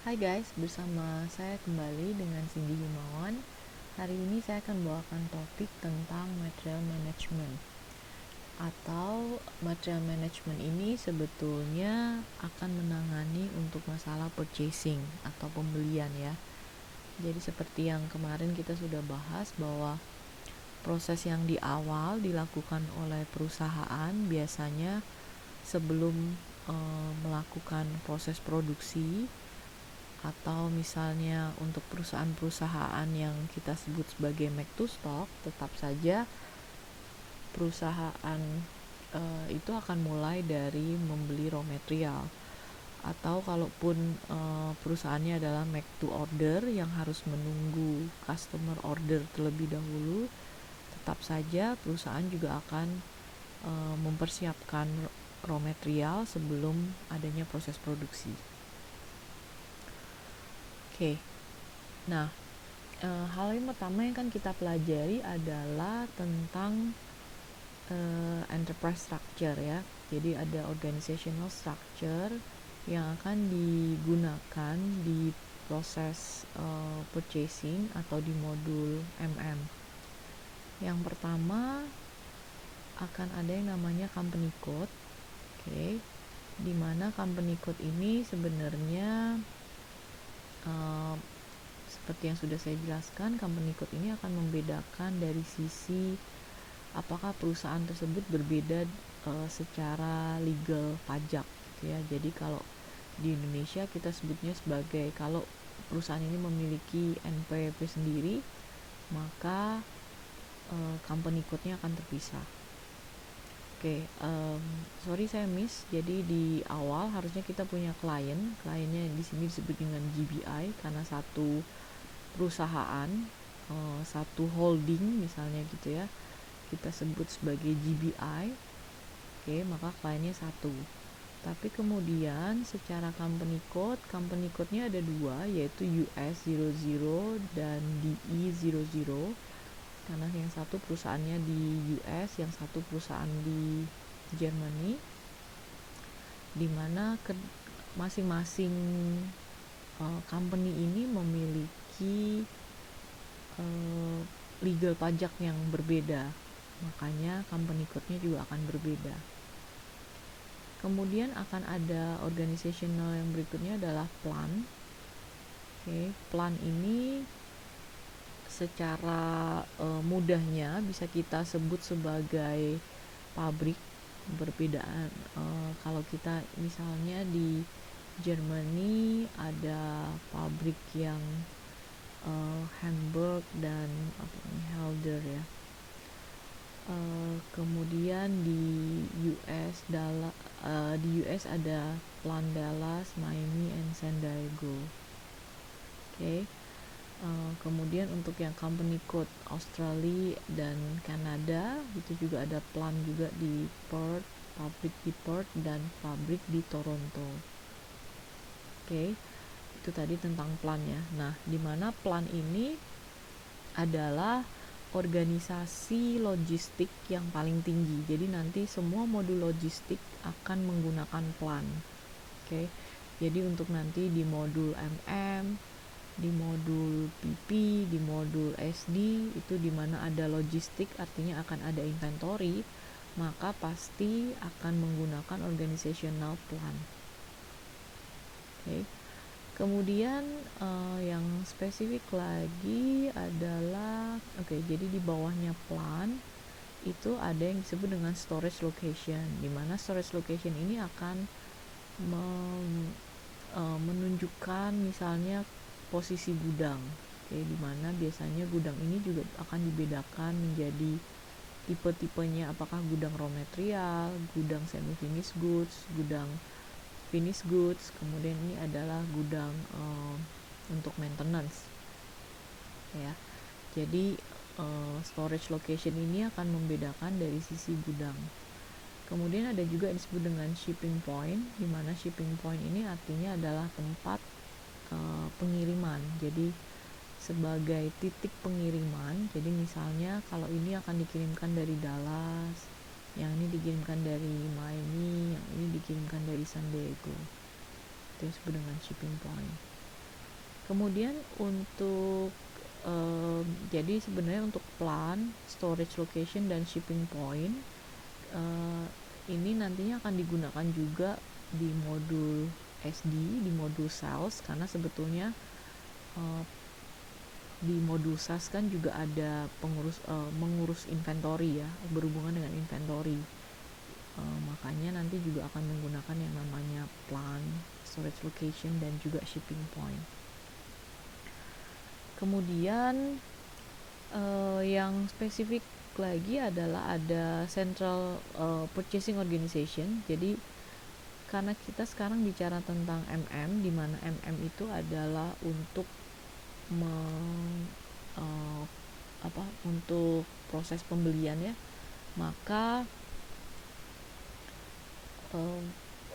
Hai guys, bersama saya kembali dengan Cindy Himawan. Hari ini saya akan bawakan topik tentang material management. Atau material management ini sebetulnya akan menangani untuk masalah purchasing atau pembelian ya. Jadi seperti yang kemarin kita sudah bahas bahwa proses yang di awal dilakukan oleh perusahaan biasanya sebelum melakukan proses produksi, atau misalnya untuk perusahaan-perusahaan yang kita sebut sebagai make to stock, tetap saja perusahaan itu akan mulai dari membeli raw material. Atau kalaupun perusahaannya adalah make to order yang harus menunggu customer order terlebih dahulu, tetap saja perusahaan juga akan mempersiapkan raw material sebelum adanya proses produksi. Oke. Nah, hal yang pertama yang kan kita pelajari adalah tentang enterprise structure ya. Jadi ada organizational structure yang akan digunakan di proses purchasing atau di modul MM. Yang pertama akan ada yang namanya company code. Oke. Di mana company code ini sebenarnya seperti yang sudah saya jelaskan, company code ini akan membedakan dari sisi apakah perusahaan tersebut berbeda secara legal pajak gitu ya. Jadi kalau di Indonesia kita sebutnya sebagai, kalau perusahaan ini memiliki NPWP sendiri, maka company code-nya akan terpisah. Oke, sorry saya miss. Jadi di awal harusnya kita punya kliennya di sini disebut dengan GBI karena satu perusahaan, satu holding misalnya gitu ya, kita sebut sebagai GBI. Oke, maka kliennya satu. Tapi kemudian secara company code-nya ada dua, yaitu US 00 dan DE 00. Karena yang satu perusahaannya di US, yang satu perusahaan di Germany, di mana masing-masing company ini memiliki legal pajak yang berbeda, makanya company code-nya juga akan berbeda. Kemudian akan ada organizational yang berikutnya adalah plan. Oke, plan ini secara mudahnya bisa kita sebut sebagai pabrik. Perbedaan kalau kita misalnya di Germany ada pabrik yang Hamburg dan Helder ya. Kemudian di US ada Plan Dallas, Miami, and San Diego. Oke. Kemudian untuk yang company code Australia dan Kanada itu juga ada plan juga di Perth, pabrik di Perth dan pabrik di Toronto. Oke. Itu tadi tentang plannya. Nah, di mana plan ini adalah organisasi logistik yang paling tinggi. Jadi nanti semua modul logistik akan menggunakan plan. Oke. Jadi untuk nanti di modul MM, di modul PP, di modul SD, itu di mana ada logistik artinya akan ada inventory, maka pasti akan menggunakan organizational plan. Oke. Kemudian yang spesifik lagi adalah jadi di bawahnya plan itu ada yang disebut dengan storage location, di mana storage location ini akan menunjukkan misalnya posisi gudang. Oke, di mana biasanya gudang ini juga akan dibedakan menjadi tipe-tipenya, apakah gudang raw material, gudang semi finished goods, gudang finished goods, kemudian ini adalah gudang untuk maintenance ya. Jadi storage location ini akan membedakan dari sisi gudang. Kemudian ada juga yang disebut dengan shipping point, di mana shipping point ini artinya adalah tempat pengiriman. Jadi sebagai titik pengiriman, jadi misalnya kalau ini akan dikirimkan dari Dallas, yang ini dikirimkan dari Miami, yang ini dikirimkan dari San Diego, itu disebut dengan shipping point. Kemudian untuk jadi sebenarnya untuk plan, storage location dan shipping point ini nantinya akan digunakan juga di modul SD, di modul sales, karena sebetulnya di modul sales kan juga ada mengurus inventory ya, berhubungan dengan inventory. Makanya nanti juga akan menggunakan yang namanya plan, storage location dan juga shipping point. Kemudian yang spesifik lagi adalah ada central purchasing organization. Jadi karena kita sekarang bicara tentang MM, di mana MM itu adalah untuk untuk proses pembelian ya, maka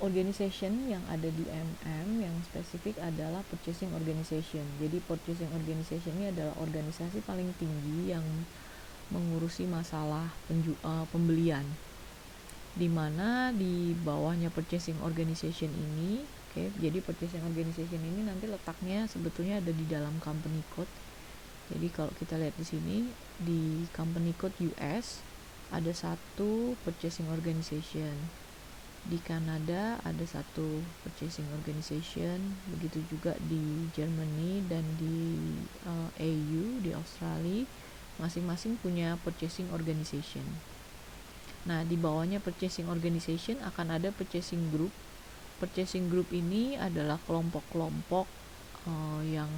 organization yang ada di MM yang spesifik adalah purchasing organization. Jadi purchasing organization ini adalah organisasi paling tinggi yang mengurusi masalah pembelian, di mana di bawahnya purchasing organization ini, jadi purchasing organization ini nanti letaknya sebetulnya ada di dalam company code. Jadi kalau kita lihat di sini di company code US ada satu purchasing organization, di Kanada ada satu purchasing organization, begitu juga di Germany dan di EU, di Australia masing-masing punya purchasing organization. Nah, di bawahnya purchasing organization akan ada purchasing group. Purchasing group ini adalah kelompok-kelompok yang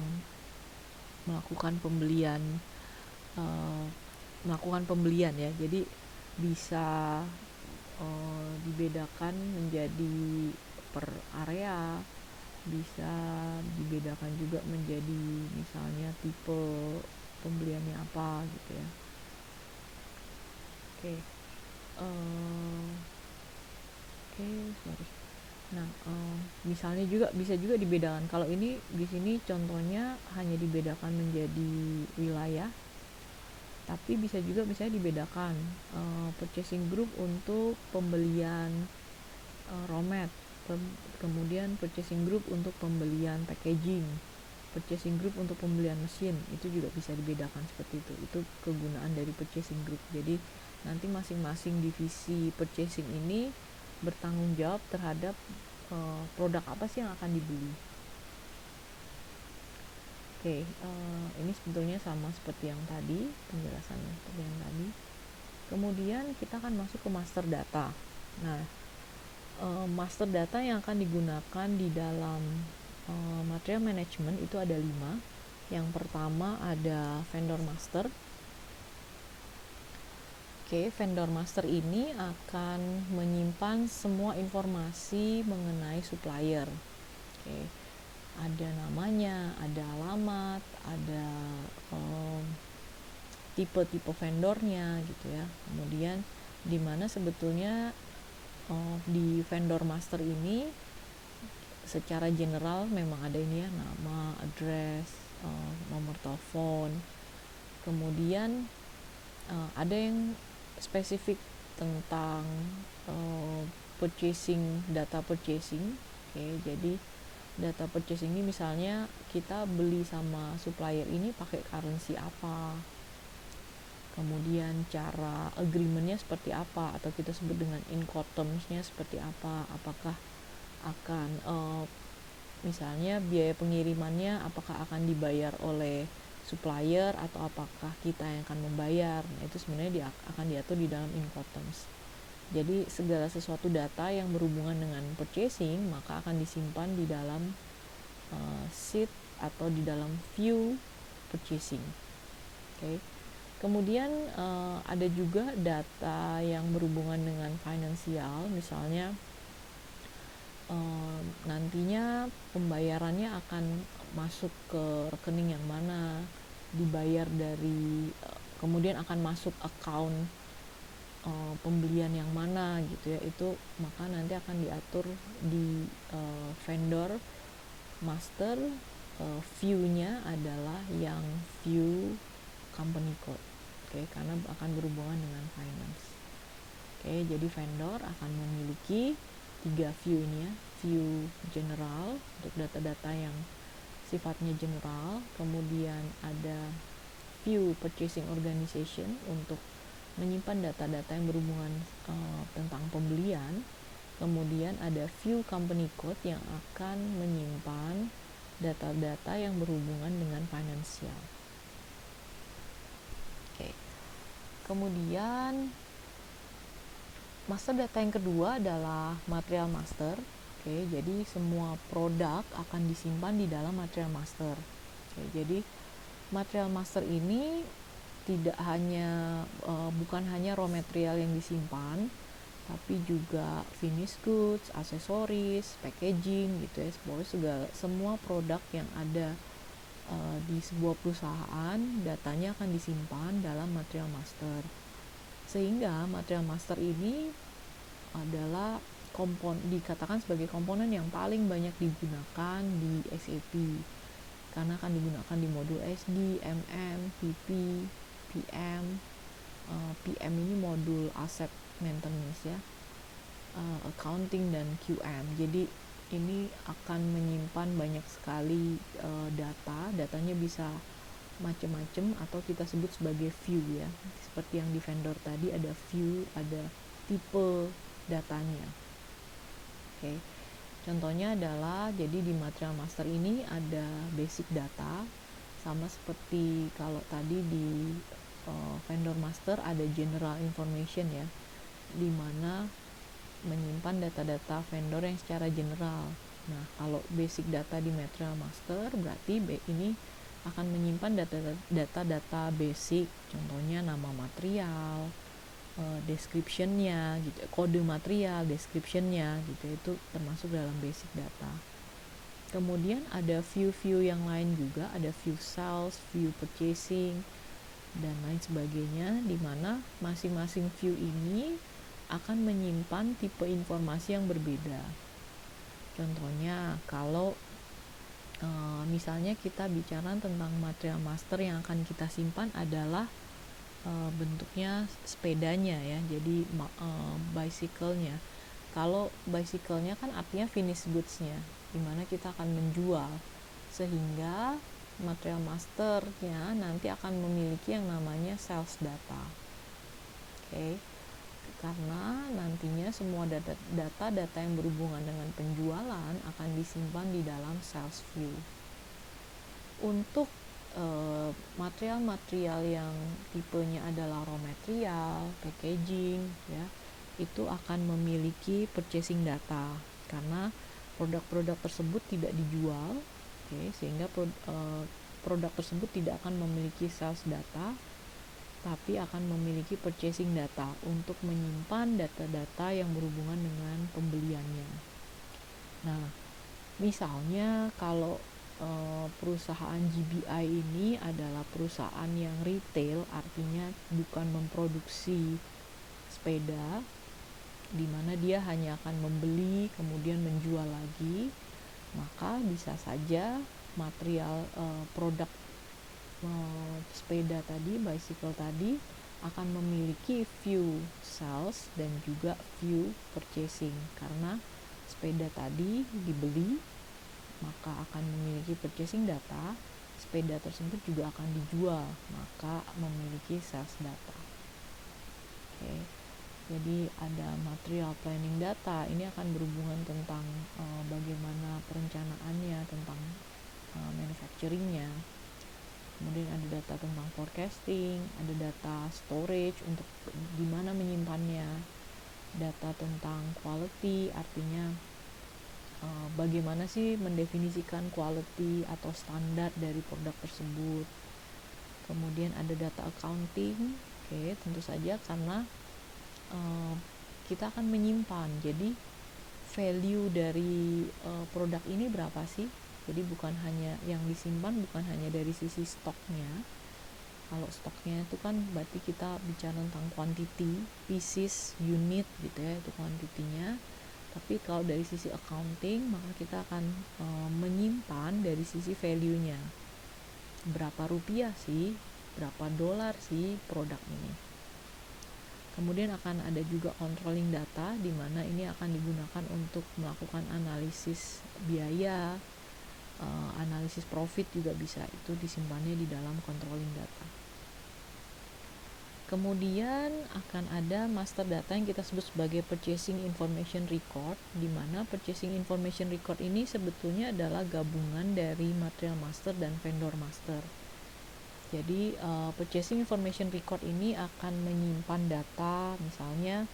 melakukan pembelian ya. Jadi bisa dibedakan menjadi per area, bisa dibedakan juga menjadi misalnya tipe pembeliannya apa gitu ya. Sorry. Nah, misalnya juga bisa juga dibedakan. Kalau ini di sini contohnya hanya dibedakan menjadi wilayah, tapi bisa juga misalnya dibedakan purchasing group untuk pembelian raw mat, kemudian purchasing group untuk pembelian packaging, purchasing group untuk pembelian mesin, itu juga bisa dibedakan seperti itu. Itu kegunaan dari purchasing group. Jadi nanti masing-masing divisi purchasing ini bertanggung jawab terhadap produk apa sih yang akan dibeli. Ini sebetulnya sama seperti yang tadi, penjelasannya seperti yang tadi. Kemudian kita akan masuk ke master data. Nah, master data yang akan digunakan di dalam material management itu ada 5. Yang pertama ada vendor master. Vendor master ini akan menyimpan semua informasi mengenai supplier. Ada namanya, ada alamat, ada tipe-tipe vendornya gitu ya. Kemudian di mana sebetulnya di vendor master ini secara general memang ada ini ya, nama, address, nomor telepon. Kemudian ada yang spesifik tentang data purchasing. Jadi data purchasing ini misalnya kita beli sama supplier ini pakai currency apa, kemudian cara agreementnya seperti apa, atau kita sebut dengan incoterms-nya seperti apa, apakah akan misalnya biaya pengirimannya apakah akan dibayar oleh supplier atau apakah kita yang akan membayar. Nah, itu sebenarnya akan diatur di dalam incoterms. Jadi segala sesuatu data yang berhubungan dengan purchasing maka akan disimpan di dalam sheet atau di dalam view purchasing. Kemudian ada juga data yang berhubungan dengan finansial, misalnya nantinya pembayarannya akan masuk ke rekening yang mana, dibayar dari kemudian akan masuk account pembelian yang mana gitu ya. Itu maka nanti akan diatur di vendor master. View-nya adalah yang view company code, karena akan berhubungan dengan finance. Jadi vendor akan memiliki 3 view ini ya, view general untuk data-data yang sifatnya general, kemudian ada view purchasing organization untuk menyimpan data-data yang berhubungan tentang pembelian. Kemudian ada view company code yang akan menyimpan data-data yang berhubungan dengan finansial. Oke. Kemudian master data yang kedua adalah material master. Oke, jadi semua produk akan disimpan di dalam material master. Oke, jadi material master ini tidak hanya bukan hanya raw material yang disimpan, tapi juga finished goods, aksesoris, packaging gitu ya. Pokoknya semua produk yang ada di sebuah perusahaan, datanya akan disimpan dalam material master. Sehingga material master ini adalah dikatakan sebagai komponen yang paling banyak digunakan di SAP, karena akan digunakan di modul SD, MM, PP, PM. PM ini modul asset maintenance ya, accounting dan QM. Jadi ini akan menyimpan banyak sekali datanya bisa macam-macam atau kita sebut sebagai view ya. Seperti yang di vendor tadi ada view, ada tipe datanya. Oke. Contohnya adalah jadi di material master ini ada basic data, sama seperti kalau tadi di vendor master ada general information ya, di mana menyimpan data-data vendor yang secara general. Nah, kalau basic data di material master berarti ini akan menyimpan data-data basic, contohnya nama material, description-nya gitu, kode material, description-nya gitu, itu termasuk dalam basic data. Kemudian ada view-view yang lain juga, ada view sales, view purchasing, dan lain sebagainya, di mana masing-masing view ini akan menyimpan tipe informasi yang berbeda. Contohnya kalau misalnya kita bicara tentang material master yang akan kita simpan adalah bentuknya sepedanya ya, jadi bicycle-nya. Kalau bicycle-nya kan artinya finished goods-nya, dimana kita akan menjual, sehingga material master-nya nanti akan memiliki yang namanya sales data. Oke. Karena nantinya semua data yang berhubungan dengan penjualan akan disimpan di dalam sales view. Untuk material-material yang tipenya adalah raw material, packaging ya, itu akan memiliki purchasing data karena produk-produk tersebut tidak dijual, sehingga produk tersebut tidak akan memiliki sales data, tapi akan memiliki purchasing data untuk menyimpan data-data yang berhubungan dengan pembeliannya. Nah, misalnya kalau perusahaan GBI ini adalah perusahaan yang retail, artinya bukan memproduksi sepeda, di mana dia hanya akan membeli kemudian menjual lagi, maka bisa saja material produk sepeda tadi, bicycle tadi, akan memiliki view sales dan juga view purchasing, karena sepeda tadi dibeli maka akan memiliki purchasing data, sepeda tersebut juga akan dijual maka memiliki sales data. Jadi ada material planning data, ini akan berhubungan tentang bagaimana perencanaannya, tentang manufacturingnya. Kemudian ada data tentang forecasting, ada data storage untuk di mana menyimpannya, data tentang quality, artinya bagaimana sih mendefinisikan quality atau standar dari produk tersebut. Kemudian ada data accounting, tentu saja karena kita akan menyimpan, jadi value dari produk ini berapa sih. Jadi bukan hanya yang disimpan, bukan hanya dari sisi stoknya. Kalau stoknya itu kan berarti kita bicara tentang quantity, pieces, unit gitu ya, itu kuantitinya. Tapi kalau dari sisi accounting, maka kita akan menyimpan dari sisi value-nya. Berapa rupiah sih, berapa dolar sih produk ini. Kemudian akan ada juga controlling data, di mana ini akan digunakan untuk melakukan analisis biaya, analisis profit juga bisa, itu disimpannya di dalam controlling data. Kemudian akan ada master data yang kita sebut sebagai purchasing information record, di mana purchasing information record ini sebetulnya adalah gabungan dari material master dan vendor master. Jadi purchasing information record ini akan menyimpan data, misalnya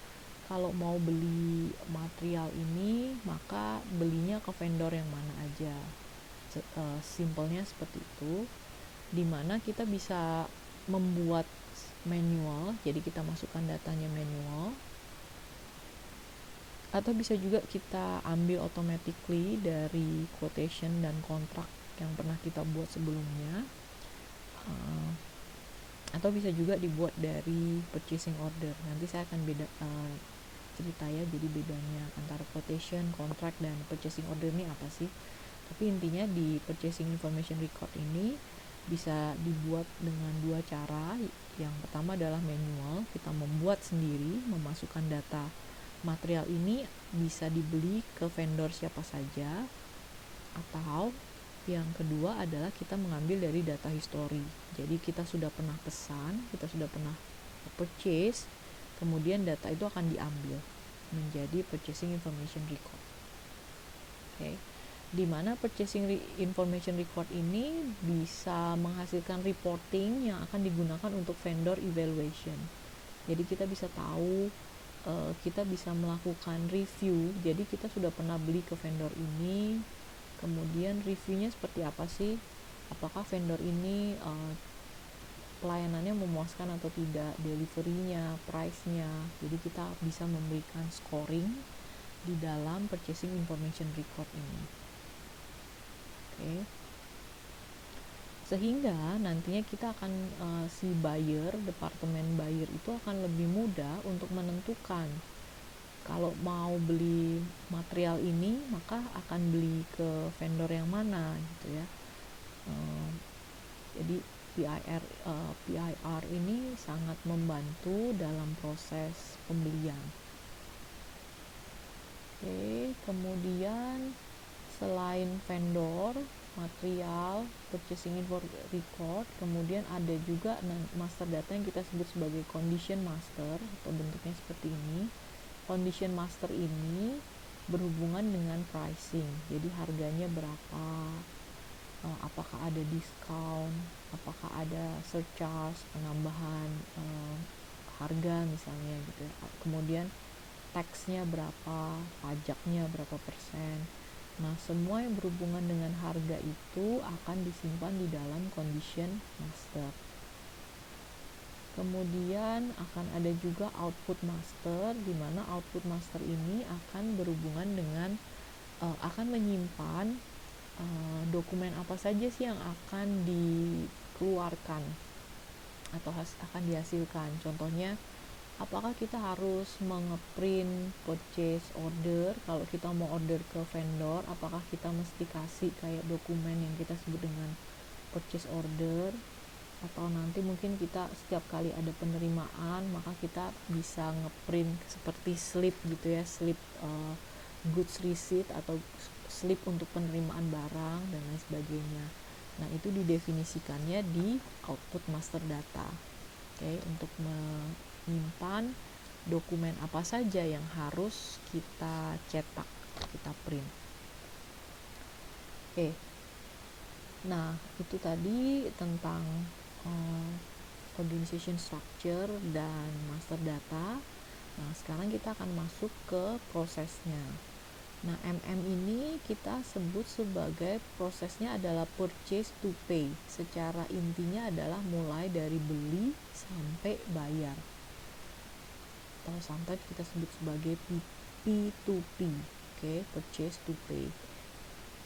kalau mau beli material ini maka belinya ke vendor yang mana aja. Simpelnya seperti itu, dimana kita bisa membuat manual, jadi kita masukkan datanya manual, atau bisa juga kita ambil automatically dari quotation dan kontrak yang pernah kita buat sebelumnya, atau bisa juga dibuat dari purchasing order. Nanti saya akan cerita ya, jadi bedanya antara quotation, kontrak, dan purchasing order ini apa sih. Tapi intinya di purchasing information record ini bisa dibuat dengan dua cara. Yang pertama adalah manual, kita membuat sendiri, memasukkan data material ini bisa dibeli ke vendor siapa saja, atau yang kedua adalah kita mengambil dari data history. Jadi kita sudah pernah pesan, kita sudah pernah purchase, kemudian data itu akan diambil menjadi purchasing information record. Oke. Di mana purchasing information record ini bisa menghasilkan reporting yang akan digunakan untuk vendor evaluation. Jadi kita bisa tahu, kita bisa melakukan review. Jadi kita sudah pernah beli ke vendor ini, kemudian reviewnya seperti apa sih, apakah vendor ini pelayanannya memuaskan atau tidak, deliverynya, price-nya. Jadi kita bisa memberikan scoring di dalam purchasing information record ini. Oke. Sehingga nantinya kita akan si buyer, departemen buyer itu akan lebih mudah untuk menentukan kalau mau beli material ini maka akan beli ke vendor yang mana gitu ya. Jadi PIR ini sangat membantu dalam proses pembelian. Oke, kemudian selain vendor, material, purchasing record, kemudian ada juga master data yang kita sebut sebagai condition master, atau bentuknya seperti ini. Condition master ini berhubungan dengan pricing, jadi harganya berapa, apakah ada diskon, apakah ada surcharge, penambahan harga misalnya gitu ya. Kemudian taxnya berapa, pajaknya berapa persen. Nah, semua yang berhubungan dengan harga itu akan disimpan di dalam condition master. Kemudian akan ada juga output master, di mana output master ini akan berhubungan dengan akan menyimpan dokumen apa saja sih yang akan dikeluarkan atau akan dihasilkan. Contohnya, apakah kita harus mengeprint purchase order kalau kita mau order ke vendor, apakah kita mesti kasih kayak dokumen yang kita sebut dengan purchase order, atau nanti mungkin kita setiap kali ada penerimaan maka kita bisa ngeprint seperti slip gitu ya, slip goods receipt atau slip untuk penerimaan barang dan lain sebagainya. Nah, itu didefinisikannya di output master data. Oke, untuk menyimpan dokumen apa saja yang harus kita cetak, kita print. Oke. Nah, itu tadi tentang organization structure dan master data. Nah, sekarang kita akan masuk ke prosesnya. Nah, MM ini kita sebut sebagai prosesnya adalah purchase to pay. Secara intinya adalah mulai dari beli sampai bayar. Atau sometimes kita sebut sebagai P2P. Oke, purchase to pay.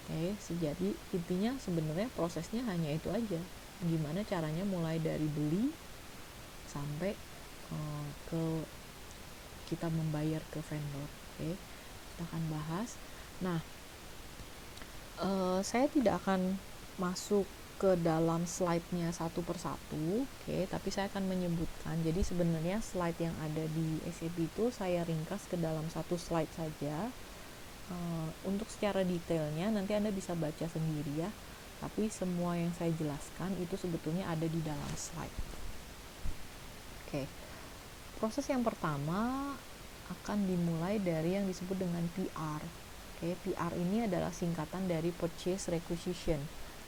Oke, jadi intinya sebenarnya prosesnya hanya itu aja. Gimana caranya mulai dari beli sampai ke kita membayar ke vendor. Oke, kita akan bahas. Nah, saya tidak akan masuk ke dalam slide-nya satu persatu, oke, tapi saya akan menyebutkan. Jadi sebenarnya slide yang ada di SAP itu saya ringkas ke dalam satu slide saja. Untuk secara detailnya nanti Anda bisa baca sendiri ya. tapi semua yang saya jelaskan itu sebetulnya ada di dalam slide. Oke. Proses yang pertama akan dimulai dari yang disebut dengan PR. Oke, PR ini adalah singkatan dari purchase requisition.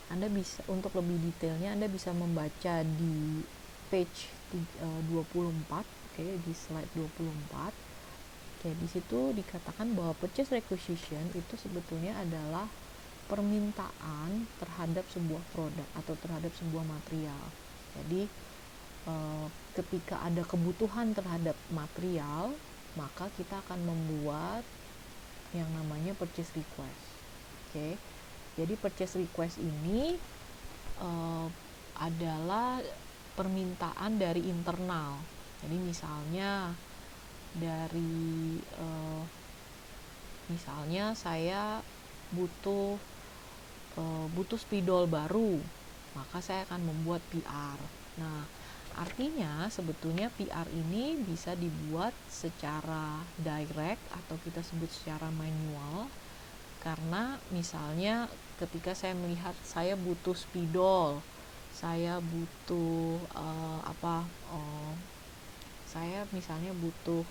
Anda bisa, untuk lebih detailnya Anda bisa membaca di page 24, oke, di slide 24. Oke, di situ dikatakan bahwa purchase requisition itu sebetulnya adalah permintaan terhadap sebuah produk atau terhadap sebuah material. Jadi ketika ada kebutuhan terhadap material, maka kita akan membuat yang namanya purchase request. Oke. Jadi purchase request ini adalah permintaan dari internal. Jadi misalnya dari misalnya saya butuh spidol baru, maka saya akan membuat PR. Nah, artinya sebetulnya PR ini bisa dibuat secara direct atau kita sebut secara manual, karena misalnya ketika saya melihat saya butuh spidol, saya butuh saya misalnya butuh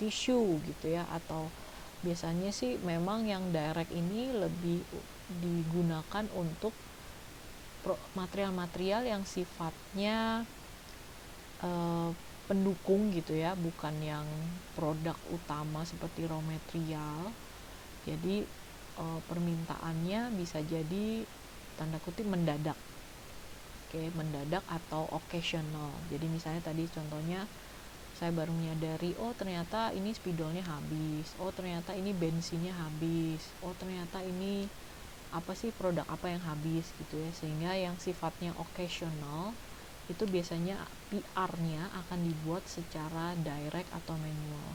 tisu gitu ya, atau biasanya sih memang yang direct ini lebih digunakan untuk material-material yang sifatnya pendukung gitu ya, bukan yang produk utama seperti raw material. Jadi permintaannya bisa jadi tanda kutip mendadak. Oke, mendadak atau occasional. Jadi misalnya tadi contohnya saya baru menyadari, oh ternyata ini spidolnya habis, oh ternyata ini bensinnya habis, oh ternyata ini apa sih produk apa yang habis gitu ya, sehingga yang sifatnya occasional itu biasanya PR-nya akan dibuat secara direct atau manual.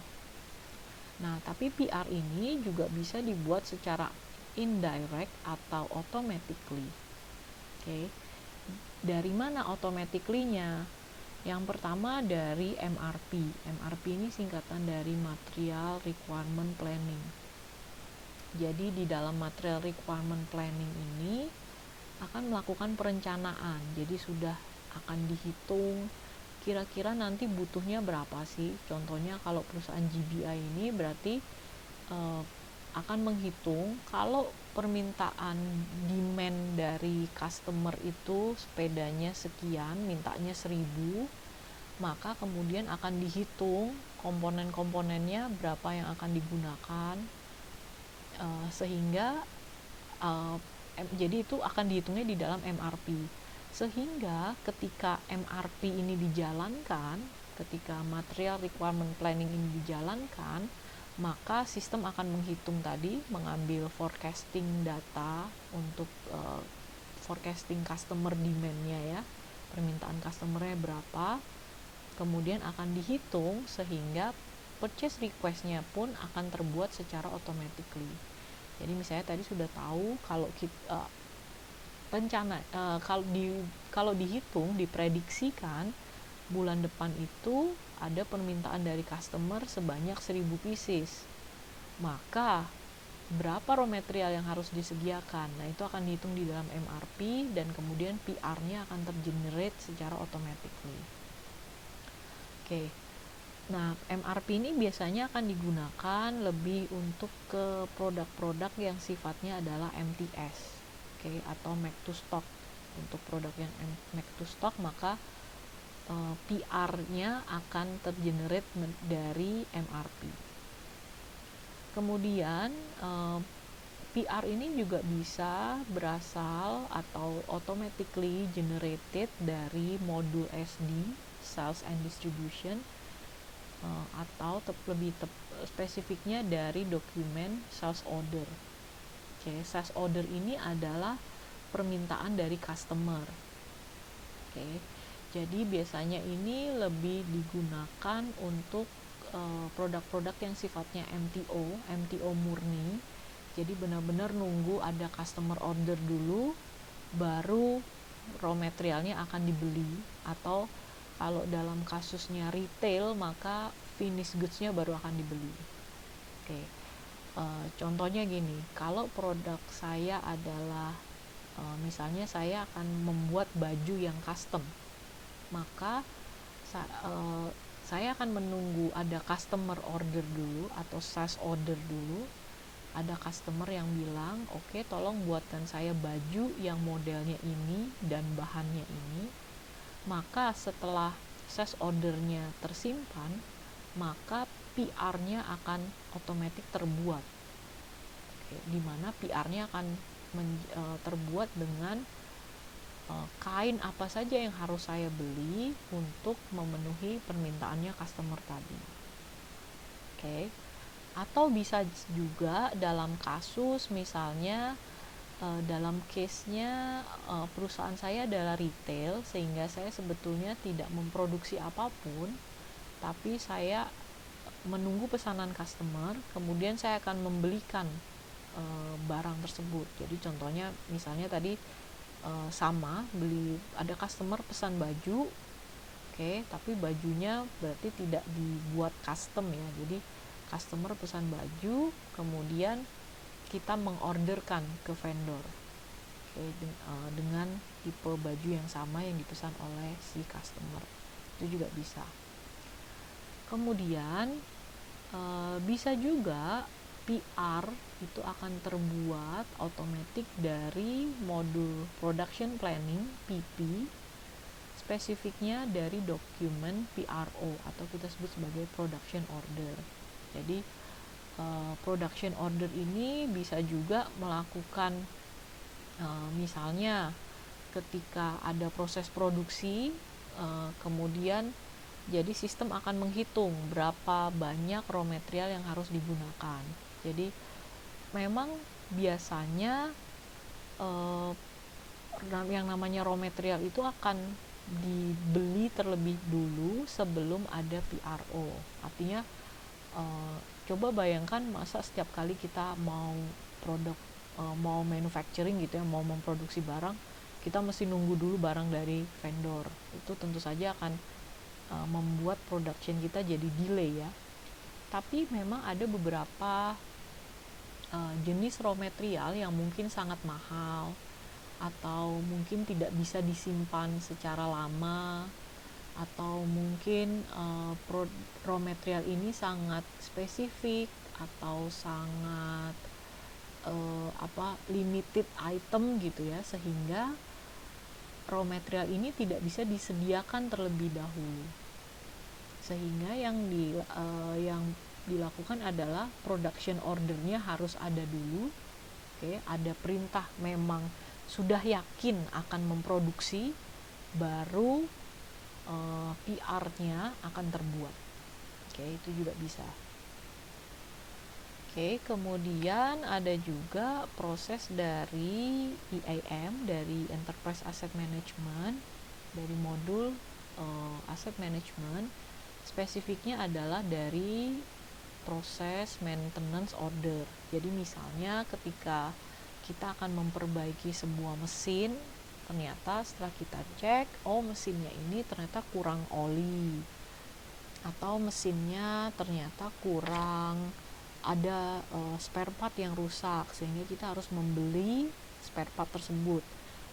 Nah, tapi PR ini juga bisa dibuat secara indirect atau automatically. Oke. Dari mana automatically-nya? Yang pertama dari MRP. MRP ini singkatan dari Material Requirement Planning. Jadi di dalam Material Requirement Planning ini akan melakukan perencanaan. Jadi sudah akan dihitung kira-kira nanti butuhnya berapa sih. Contohnya kalau perusahaan GBI ini berarti akan menghitung kalau permintaan demand dari customer itu sepedanya sekian, mintanya 1000, maka kemudian akan dihitung komponen-komponennya berapa yang akan digunakan, sehingga jadi itu akan dihitungnya di dalam MRP, sehingga ketika MRP ini dijalankan, ketika Material Requirement Planning ini dijalankan, maka sistem akan menghitung tadi, mengambil forecasting data untuk forecasting customer demand-nya ya, permintaan customer-nya berapa, kemudian akan dihitung sehingga purchase request-nya pun akan terbuat secara automatically. Jadi misalnya tadi sudah tahu kalau kita rencana kalau dihitung, diprediksikan bulan depan itu ada permintaan dari customer sebanyak 1000 pieces, maka berapa raw material yang harus disediakan. Nah, itu akan dihitung di dalam MRP dan kemudian PR-nya akan tergenerate secara automatically. Oke. Nah, MRP ini biasanya akan digunakan lebih untuk ke produk-produk yang sifatnya adalah MTS, oke, atau make to stock. Untuk produk yang make to stock, maka PR-nya akan tergenerate dari MRP. Kemudian PR ini juga bisa berasal atau automatically generated dari modul SD, Sales and Distribution, atau lebih spesifiknya dari dokumen sales order. Oke, sales order ini adalah permintaan dari customer. Oke, jadi biasanya ini lebih digunakan untuk produk-produk yang sifatnya MTO murni. Jadi benar-benar nunggu ada customer order dulu, baru raw materialnya akan dibeli, atau kalau dalam kasusnya retail, maka finished goods-nya baru akan dibeli. Oke. Contohnya gini, kalau produk saya adalah misalnya saya akan membuat baju yang custom, maka saya akan menunggu ada customer order dulu atau sales order dulu. Ada customer yang bilang, oke, tolong buatkan saya baju yang modelnya ini dan bahannya ini. Maka setelah sales ordernya tersimpan, maka PR-nya akan otomatis terbuat. Oke, dimana PR-nya akan terbuat dengan kain apa saja yang harus saya beli untuk memenuhi permintaannya customer tadi. Oke. Atau bisa juga dalam kasus misalnya dalam case-nya perusahaan saya adalah retail, sehingga saya sebetulnya tidak memproduksi apapun, tapi saya menunggu pesanan customer, kemudian saya akan membelikan barang tersebut. Jadi contohnya misalnya tadi sama ada customer pesan baju, oke, tapi bajunya berarti tidak dibuat custom ya. Jadi customer pesan baju, kemudian kita mengorderkan ke vendor, oke, dengan tipe baju yang sama yang dipesan oleh si customer, itu juga bisa. Kemudian bisa juga PR itu akan terbuat otomatis dari modul production planning (PP), spesifiknya dari dokumen PRO atau kita sebut sebagai production order. Jadi production order ini bisa juga melakukan misalnya ketika ada proses produksi, kemudian jadi sistem akan menghitung berapa banyak raw material yang harus digunakan. Jadi memang biasanya yang namanya raw material itu akan dibeli terlebih dulu sebelum ada PRO. Artinya coba bayangkan masa setiap kali kita mau mau manufacturing gitu ya, mau memproduksi barang, kita mesti nunggu dulu barang dari vendor. Itu tentu saja akan membuat production kita jadi delay ya. Tapi memang ada beberapa jenis raw material yang mungkin sangat mahal atau mungkin tidak bisa disimpan secara lama, atau mungkin raw material ini sangat spesifik atau sangat limited item gitu ya, sehingga raw material ini tidak bisa disediakan terlebih dahulu, sehingga yang dilakukan adalah production ordernya harus ada dulu, oke, ada perintah memang sudah yakin akan memproduksi, baru PR-nya akan terbuat. Oke, itu juga bisa. Oke, kemudian ada juga proses dari EAM, dari Enterprise Asset Management, dari modul Asset Management. Spesifiknya adalah dari proses maintenance order. Jadi misalnya ketika kita akan memperbaiki sebuah mesin, ternyata setelah kita cek, mesinnya ini ternyata kurang oli, atau mesinnya ternyata kurang ada spare part yang rusak, sehingga kita harus membeli spare part tersebut.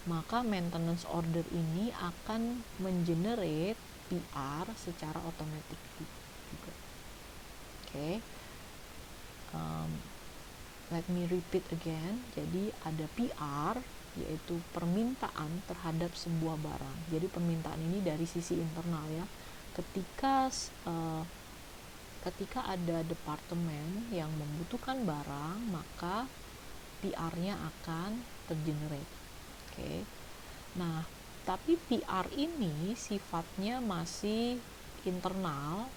Maka maintenance order ini akan mengenerate PR secara otomatis juga. Oke. Let me repeat again. Jadi ada PR, yaitu permintaan terhadap sebuah barang. Jadi permintaan ini dari sisi internal ya. Ketika ada departemen yang membutuhkan barang, maka PR-nya akan tergenerate. Oke. Nah, tapi PR ini sifatnya masih internal,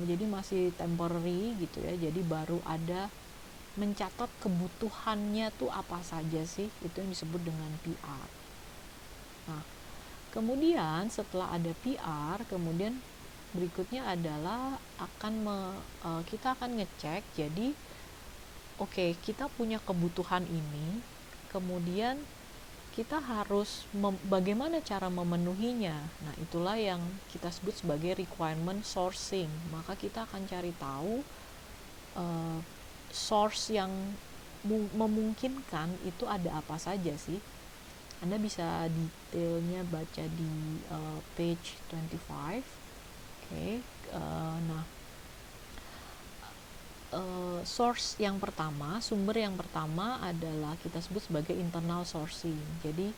jadi masih temporary gitu ya. Jadi baru ada mencatat kebutuhannya tuh apa saja sih, itu yang disebut dengan PR. Nah, kemudian setelah ada PR, kemudian berikutnya adalah kita akan ngecek. Jadi kita punya kebutuhan ini, kemudian kita harus bagaimana cara memenuhinya. Nah, itulah yang kita sebut sebagai requirement sourcing. Maka kita akan cari tahu source yang memungkinkan itu ada apa saja sih. Anda bisa detailnya baca di page 25. Oke. Nah, source yang pertama, sumber yang pertama adalah kita sebut sebagai internal sourcing. Jadi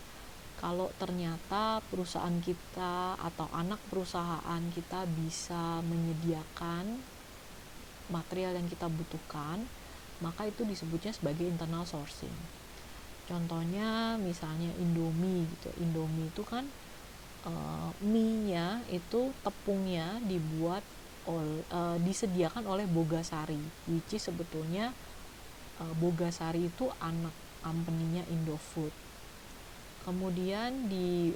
kalau ternyata perusahaan kita atau anak perusahaan kita bisa menyediakan material yang kita butuhkan, maka itu disebutnya sebagai internal sourcing. Contohnya misalnya Indomie gitu. Indomie itu kan mie-nya itu tepungnya disediakan oleh Bogasari, which is sebetulnya Bogasari itu anak company-nya Indofood. Kemudian di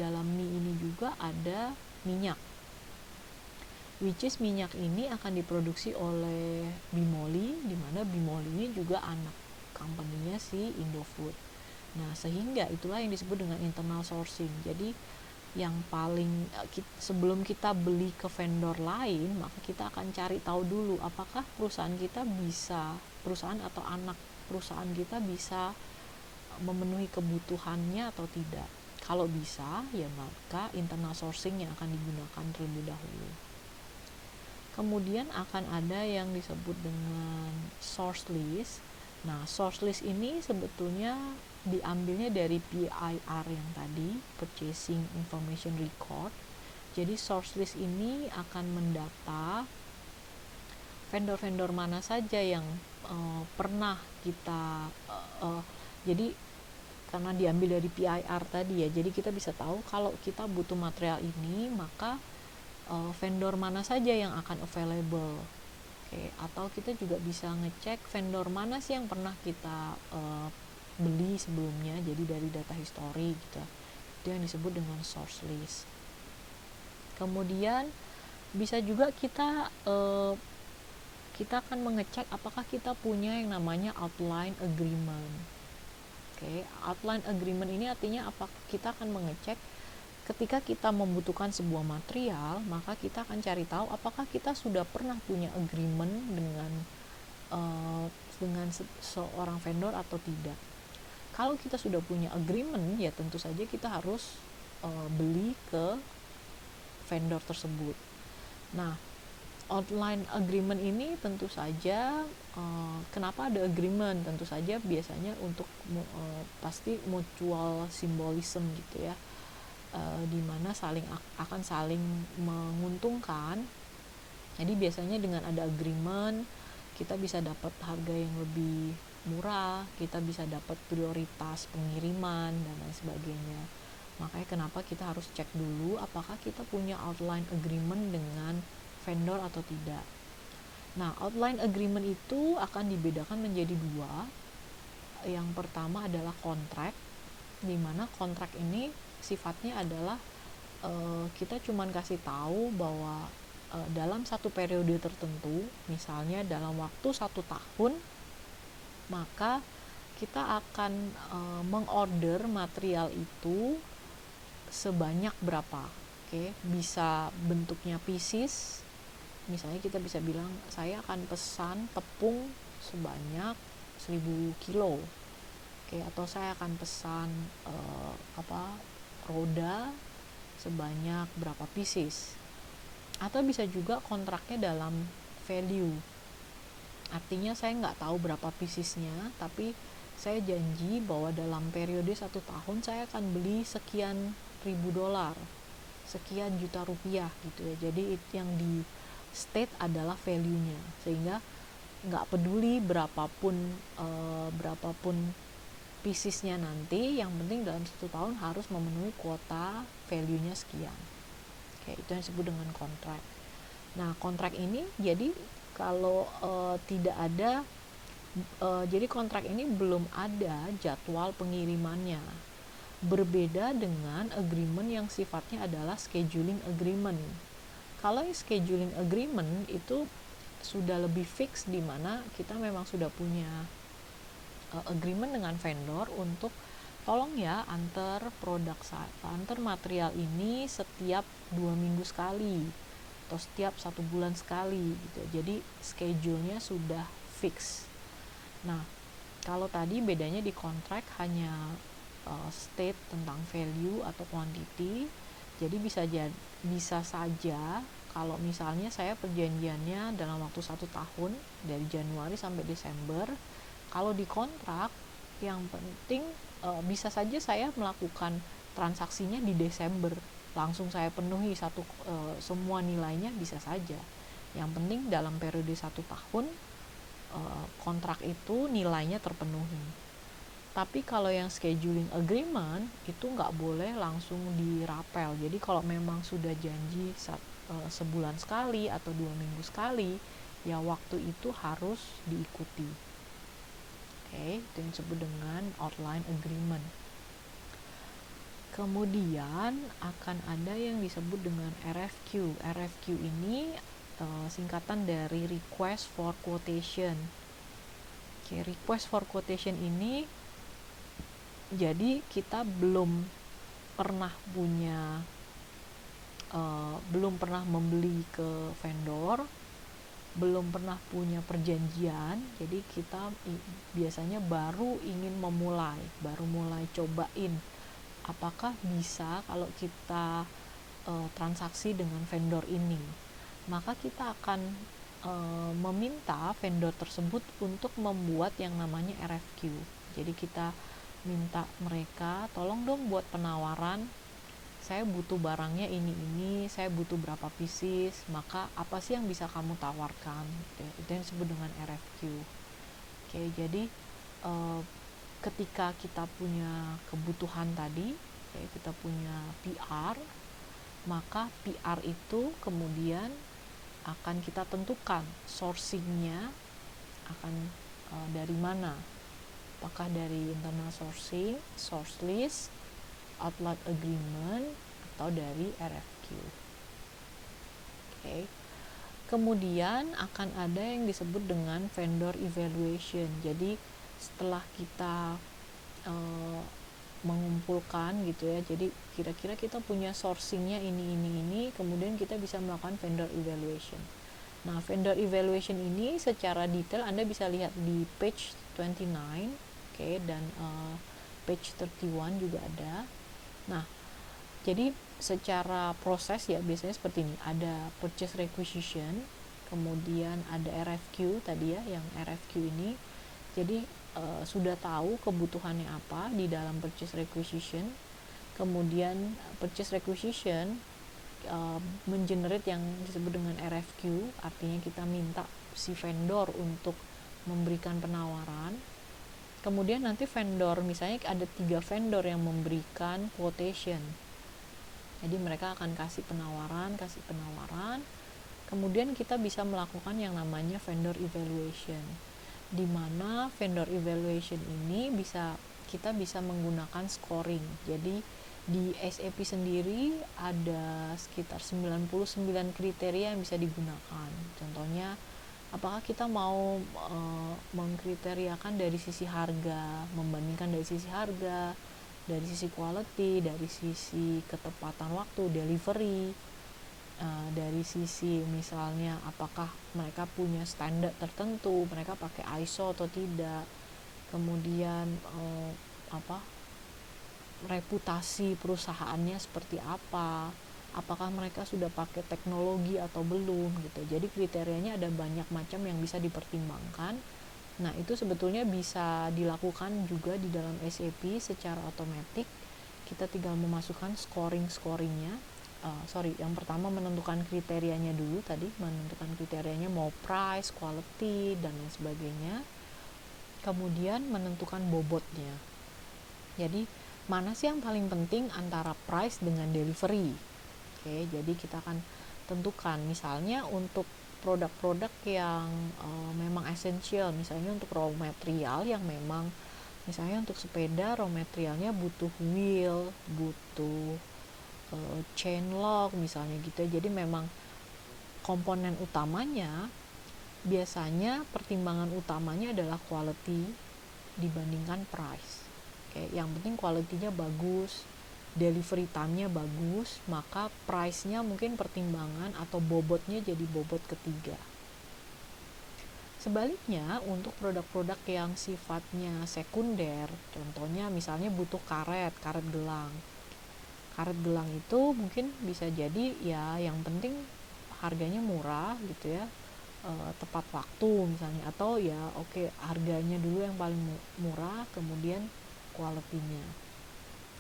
dalam mie ini juga ada minyak, which is minyak ini akan diproduksi oleh Bimoli, di mana Bimoli ini juga anak company-nya si Indofood. Nah, sehingga itulah yang disebut dengan internal sourcing. Jadi yang paling sebelum kita beli ke vendor lain, maka kita akan cari tahu dulu apakah perusahaan kita bisa, perusahaan atau anak perusahaan kita bisa memenuhi kebutuhannya atau tidak. Kalau bisa, ya maka internal sourcing yang akan digunakan terlebih dahulu. Kemudian akan ada yang disebut dengan source list. Nah, source list ini sebetulnya diambilnya dari PIR yang tadi, Purchasing Information Record. Jadi source list ini akan mendata vendor-vendor mana saja yang pernah kita jadi karena diambil dari PIR tadi ya, jadi kita bisa tahu kalau kita butuh material ini, maka vendor mana saja yang akan available. Oke, atau kita juga bisa ngecek vendor mana sih yang pernah kita beli sebelumnya, jadi dari data history gitu. Itu yang disebut dengan source list. Kemudian bisa juga kita akan mengecek apakah kita punya yang namanya outline agreement. Oke, outline agreement ini artinya apa? Kita akan mengecek ketika kita membutuhkan sebuah material, maka kita akan cari tahu apakah kita sudah pernah punya agreement dengan seorang vendor atau tidak. Kalau kita sudah punya agreement, ya tentu saja kita harus beli ke vendor tersebut. Nah, outline agreement ini tentu saja kenapa ada agreement? Tentu saja biasanya untuk pasti mutual symbolism gitu ya, di mana akan saling menguntungkan. Jadi biasanya dengan ada agreement kita bisa dapat harga yang lebih murah, kita bisa dapat prioritas pengiriman dan lain sebagainya. Makanya kenapa kita harus cek dulu apakah kita punya outline agreement dengan vendor atau tidak. Nah, outline agreement itu akan dibedakan menjadi dua. Yang pertama adalah kontrak, di mana kontrak ini sifatnya adalah kita cuman kasih tahu bahwa dalam satu periode tertentu, misalnya dalam waktu 1 tahun, maka kita akan mengorder material itu sebanyak berapa. Oke, bisa bentuknya pieces. Misalnya kita bisa bilang saya akan pesan tepung sebanyak 1000 kilo. Oke, atau saya akan pesan roda sebanyak berapa pieces. Atau bisa juga kontraknya dalam value. Artinya saya nggak tahu berapa piecesnya, tapi saya janji bahwa dalam periode 1 tahun saya akan beli sekian $1.000, sekian juta rupiah gitu ya. Jadi yang di state adalah value-nya, sehingga nggak peduli berapapun piecesnya nanti, yang penting dalam 1 tahun harus memenuhi kuota value-nya sekian. Oke, itu yang disebut dengan kontrak. Nah, kontrak ini jadi kalau tidak ada jadi kontrak ini belum ada jadwal pengirimannya. Berbeda dengan agreement yang sifatnya adalah scheduling agreement. Kalau scheduling agreement itu sudah lebih fix, di mana kita memang sudah punya agreement dengan vendor untuk tolong ya antar material ini setiap 2 minggu sekali atau setiap 1 bulan sekali gitu. Jadi schedule-nya sudah fix. Nah, Kalau tadi bedanya di kontrak hanya state tentang value atau quantity, jadi bisa saja kalau misalnya saya perjanjiannya dalam waktu 1 tahun dari Januari sampai Desember, kalau di kontrak yang penting bisa saja saya melakukan transaksinya di Desember, langsung saya penuhi semua nilainya, bisa saja. Yang penting dalam periode 1 tahun kontrak itu nilainya terpenuhi. Tapi kalau yang scheduling agreement itu nggak boleh langsung dirapel. Jadi kalau memang sudah janji sebulan sekali atau 2 minggu sekali, ya waktu itu harus diikuti. Oke, itu yang disebut dengan outline agreement. Kemudian akan ada yang disebut dengan RFQ. RFQ ini singkatan dari request for quotation. Oke, request for quotation ini jadi kita belum pernah membeli ke vendor, belum pernah punya perjanjian, jadi kita biasanya baru mulai cobain apakah bisa kalau kita transaksi dengan vendor ini. Maka kita akan meminta vendor tersebut untuk membuat yang namanya RFQ. Jadi kita minta mereka, tolong dong buat penawaran, saya butuh barangnya ini, saya butuh berapa pieces, maka apa sih yang bisa kamu tawarkan, itu yang disebut dengan RFQ. Oke, jadi ketika kita punya kebutuhan tadi, kita punya PR, maka PR itu kemudian akan kita tentukan sourcingnya akan dari mana, apakah dari internal sourcing, source list, outline agreement, atau dari RFQ. Oke. Kemudian akan ada yang disebut dengan vendor evaluation. Jadi setelah kita mengumpulkan gitu ya, jadi kira-kira kita punya sourcingnya ini, kemudian kita bisa melakukan vendor evaluation. Nah, vendor evaluation ini secara detail Anda bisa lihat di page 29, oke, dan page 31 juga ada. Nah, jadi secara proses ya biasanya seperti ini, ada purchase requisition, kemudian ada RFQ tadi ya, yang RFQ ini jadi sudah tahu kebutuhannya apa di dalam purchase requisition, kemudian purchase requisition mengenerate yang disebut dengan RFQ, artinya kita minta si vendor untuk memberikan penawaran. Kemudian nanti vendor, misalnya ada 3 vendor yang memberikan quotation, jadi mereka akan kasih penawaran, kemudian kita bisa melakukan yang namanya vendor evaluation, di mana vendor evaluation ini kita bisa menggunakan scoring. Jadi di SAP sendiri ada sekitar 99 kriteria yang bisa digunakan. Contohnya, apakah kita mau mengkriteriakan dari sisi harga, membandingkan dari sisi harga, dari sisi quality, dari sisi ketepatan waktu, delivery, dari sisi misalnya apakah mereka punya standar tertentu, mereka pakai ISO atau tidak, kemudian reputasi perusahaannya seperti apa, apakah mereka sudah pakai teknologi atau belum gitu. Jadi kriterianya ada banyak macam yang bisa dipertimbangkan. Nah, itu sebetulnya bisa dilakukan juga di dalam SAP secara otomatis. Kita tinggal memasukkan scoringnya. Yang pertama menentukan kriterianya dulu tadi, menentukan kriterianya mau price, quality, dan lain sebagainya. Kemudian menentukan bobotnya. Jadi mana sih yang paling penting antara price dengan delivery? Oke, jadi kita akan tentukan misalnya untuk produk-produk yang memang esensial, misalnya untuk raw material yang memang misalnya untuk sepeda raw materialnya butuh wheel, butuh chain lock misalnya gitu. Jadi memang komponen utamanya biasanya pertimbangan utamanya adalah quality dibandingkan price. Oke, yang penting quality-nya bagus, delivery time-nya bagus, maka price-nya mungkin pertimbangan atau bobotnya jadi bobot ketiga. Sebaliknya, untuk produk-produk yang sifatnya sekunder, contohnya misalnya butuh karet gelang. Karet gelang itu mungkin bisa jadi ya yang penting harganya murah gitu ya, tepat waktu misalnya, atau ya oke, harganya dulu yang paling murah, kemudian quality-nya.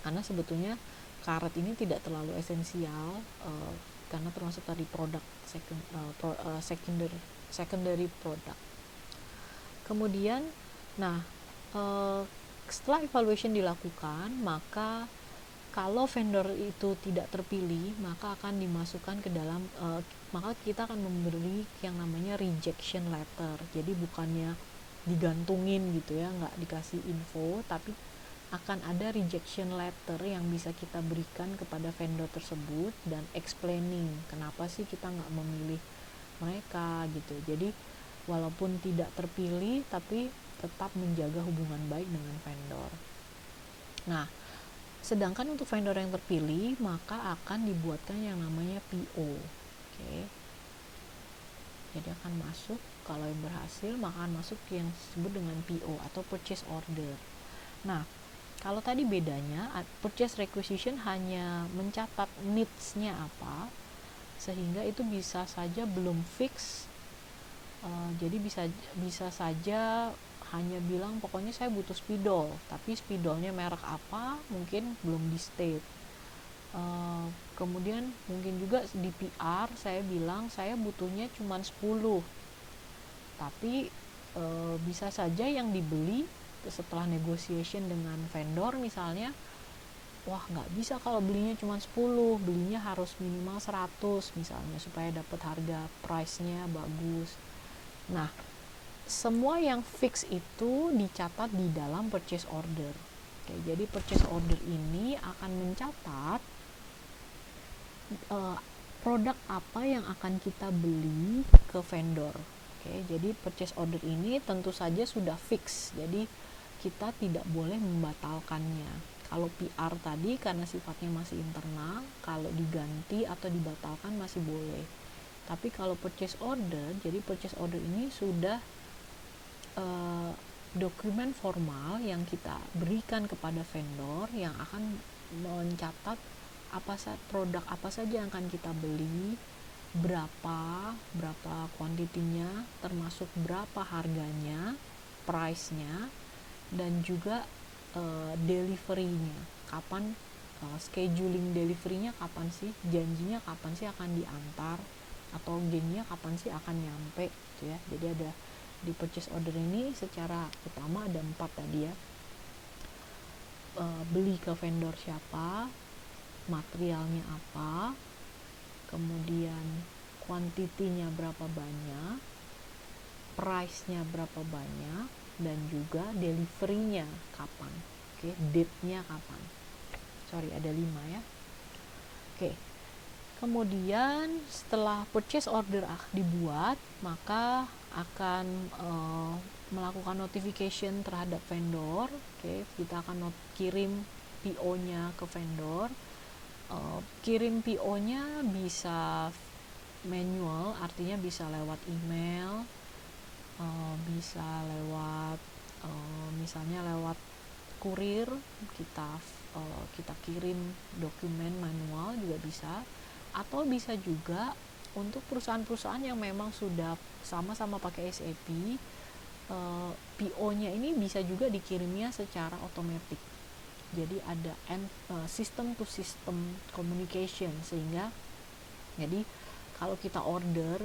Karena sebetulnya karet ini tidak terlalu esensial, karena termasuk tadi produk secondary product. Kemudian, nah, setelah evaluation dilakukan, maka kalau vendor itu tidak terpilih, maka akan dimasukkan ke dalam, maka kita akan memberi yang namanya rejection letter. Jadi bukannya digantungin gitu ya, nggak dikasih info, tapi akan ada rejection letter yang bisa kita berikan kepada vendor tersebut dan explaining kenapa sih kita nggak memilih mereka gitu. Jadi walaupun tidak terpilih, tapi tetap menjaga hubungan baik dengan vendor. Nah, sedangkan untuk vendor yang terpilih, maka akan dibuatkan yang namanya PO. Oke. Jadi akan masuk, kalau yang berhasil, maka akan masuk yang disebut dengan PO atau purchase order. Nah, kalau tadi bedanya, purchase requisition hanya mencatat needs-nya apa, sehingga itu bisa saja belum fix. Jadi bisa saja hanya bilang pokoknya saya butuh spidol, tapi spidolnya merek apa mungkin belum di state. Kemudian mungkin juga di PR saya bilang saya butuhnya cuma 10, tapi bisa saja yang dibeli setelah negotiation dengan vendor misalnya, wah nggak bisa kalau belinya cuma 10, belinya harus minimal 100 misalnya supaya dapat harga price-nya bagus. Nah, semua yang fix itu dicatat di dalam purchase order. Oke, jadi purchase order ini akan mencatat produk apa yang akan kita beli ke vendor. Oke, jadi purchase order ini tentu saja sudah fix. Jadi kita tidak boleh membatalkannya. Kalau PR tadi karena sifatnya masih internal, kalau diganti atau dibatalkan masih boleh. Tapi kalau purchase order, jadi purchase order ini sudah dokumen formal yang kita berikan kepada vendor yang akan mencatat produk apa saja yang akan kita beli, berapa kuantitinya, termasuk berapa harganya, price-nya, dan juga delivery-nya, kapan, scheduling delivery-nya kapan sih, janjinya kapan sih akan diantar, atau gengnya kapan sih akan nyampe gitu ya. Jadi ada di purchase order ini secara utama ada 4 tadi ya, beli ke vendor siapa, materialnya apa, kemudian kuantitinya berapa banyak, price-nya berapa banyak, dan juga delivery-nya kapan. Oke, date-nya kapan. Sorry, ada 5 ya. Oke. Kemudian setelah purchase order dibuat, maka akan melakukan notification terhadap vendor. Oke, kita akan kirim PO-nya ke vendor. Kirim PO-nya bisa manual, artinya bisa lewat email, bisa lewat misalnya lewat kurir, kita kirim dokumen manual juga bisa, atau bisa juga untuk perusahaan-perusahaan yang memang sudah sama-sama pakai SAP, PO-nya ini bisa juga dikirimnya secara otomatis. Jadi ada system to system communication, sehingga jadi kalau kita order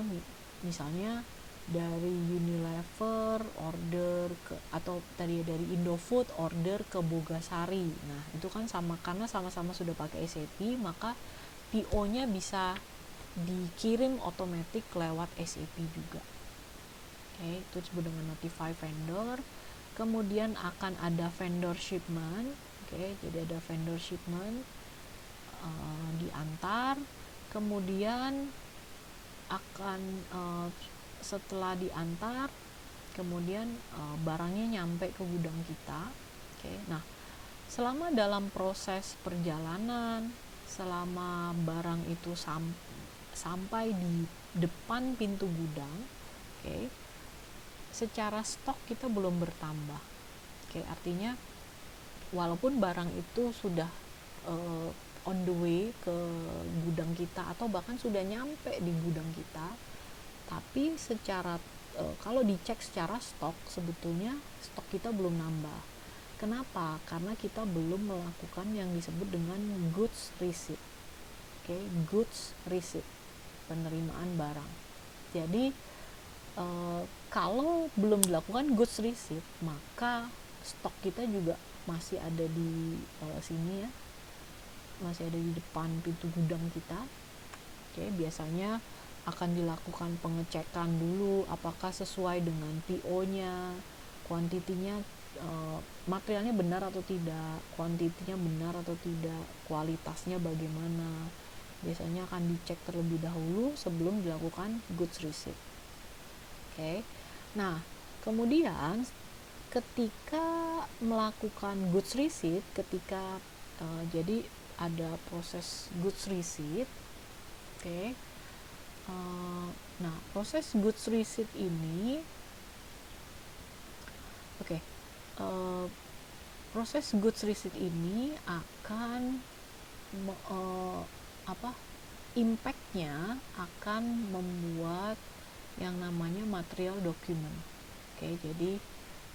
misalnya dari Unilever order ke, atau tadi dari Indofood order ke Bogasari, nah itu kan sama, karena sama-sama sudah pakai SAP, maka PO-nya bisa dikirim otomatis lewat SAP juga. Oke, itu disebut dengan notify vendor. Kemudian akan ada vendor shipment. Oke, jadi ada vendor shipment, diantar, kemudian akan setelah diantar, kemudian barangnya nyampe ke gudang kita. Oke, nah selama dalam proses perjalanan, selama barang itu sampai di depan pintu gudang, oke, secara stok kita belum bertambah. Oke, artinya walaupun barang itu sudah on the way ke gudang kita atau bahkan sudah nyampe di gudang kita, tapi secara kalau dicek secara stok, sebetulnya stok kita belum nambah. Kenapa? Karena kita belum melakukan yang disebut dengan goods receipt. Oke, goods receipt, penerimaan barang. Jadi kalau belum dilakukan goods receipt, maka stok kita juga masih ada di sini ya, masih ada di depan pintu gudang kita. Oke, biasanya akan dilakukan pengecekan dulu apakah sesuai dengan PO-nya, kuantitinya, materialnya benar atau tidak, kuantitinya benar atau tidak, kualitasnya bagaimana. Biasanya akan dicek terlebih dahulu sebelum dilakukan goods receipt. Oke. Nah, kemudian ketika melakukan goods receipt, ketika jadi ada proses goods receipt. Oke. Nah, proses goods receipt ini, proses goods receipt ini akan impact-nya akan membuat yang namanya material document. Oke, jadi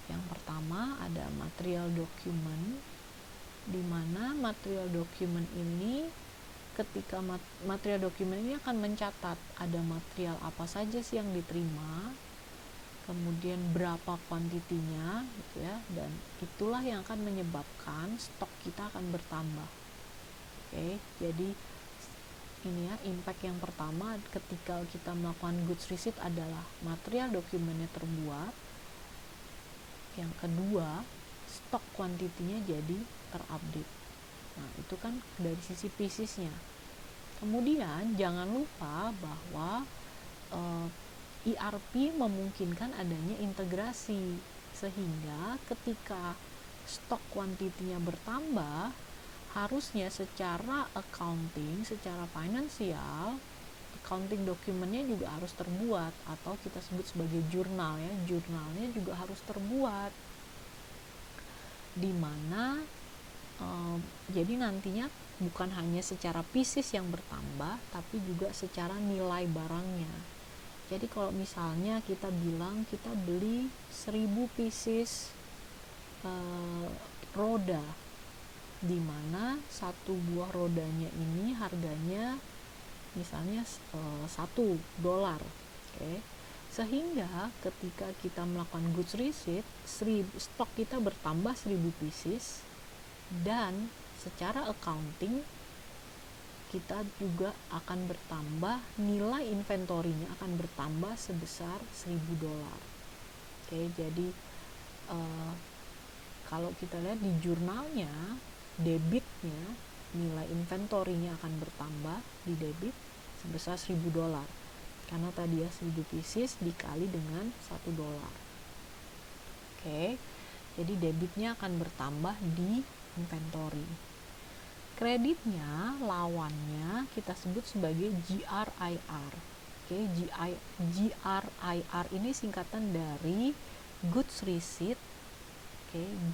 yang pertama ada material document, di mana material document ini, ketika material dokumen ini akan mencatat ada material apa saja sih yang diterima, kemudian berapa kuantitinya gitu ya, dan itulah yang akan menyebabkan stok kita akan bertambah. Oke, jadi ini ya, impact yang pertama ketika kita melakukan goods receipt adalah material dokumennya terbuat. Yang kedua, stok kuantitinya jadi terupdate. Nah, itu kan dari sisi piecesnya. Kemudian jangan lupa bahwa ERP memungkinkan adanya integrasi, sehingga ketika stok kuantitinya bertambah, harusnya secara accounting, secara finansial, accounting dokumennya juga harus terbuat, atau kita sebut sebagai jurnal ya, jurnalnya juga harus terbuat, di mana jadi nantinya bukan hanya secara pieces yang bertambah, tapi juga secara nilai barangnya. Jadi kalau misalnya kita bilang kita beli 1000 pieces roda, di mana satu buah rodanya ini harganya misalnya $1, oke. Sehingga ketika kita melakukan goods receipt, stok kita bertambah 1000 pieces, dan secara accounting kita juga akan bertambah, nilai inventorinya akan bertambah sebesar $1000. Oke, jadi kalau kita lihat di jurnalnya, debitnya, nilai inventorinya akan bertambah di debit sebesar $1000, karena tadi ya 1000 pieces dikali dengan $1. Oke, jadi debitnya akan bertambah di inventory. Kreditnya, lawannya kita sebut sebagai GRIR. Oke, GRIR ini singkatan dari goods receipt,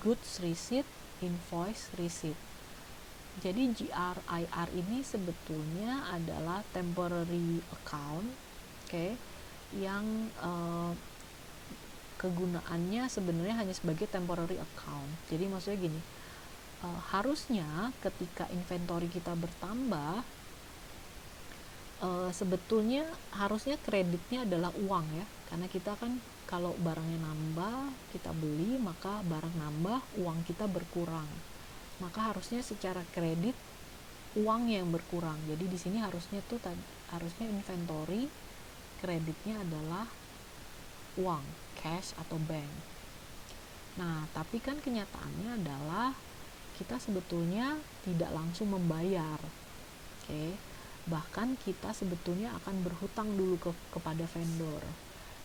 goods receipt, invoice receipt. Jadi GRIR ini sebetulnya adalah temporary account, yang kegunaannya sebenarnya hanya sebagai temporary account. Jadi maksudnya gini, harusnya ketika inventory kita bertambah, sebetulnya harusnya kreditnya adalah uang ya, karena kita kan kalau barangnya nambah, kita beli, maka barang nambah, uang kita berkurang, maka harusnya secara kredit uang yang berkurang. Jadi di sini harusnya inventory kreditnya adalah uang, cash atau bank. Nah, tapi kan kenyataannya adalah kita sebetulnya tidak langsung membayar, bahkan kita sebetulnya akan berhutang dulu kepada vendor,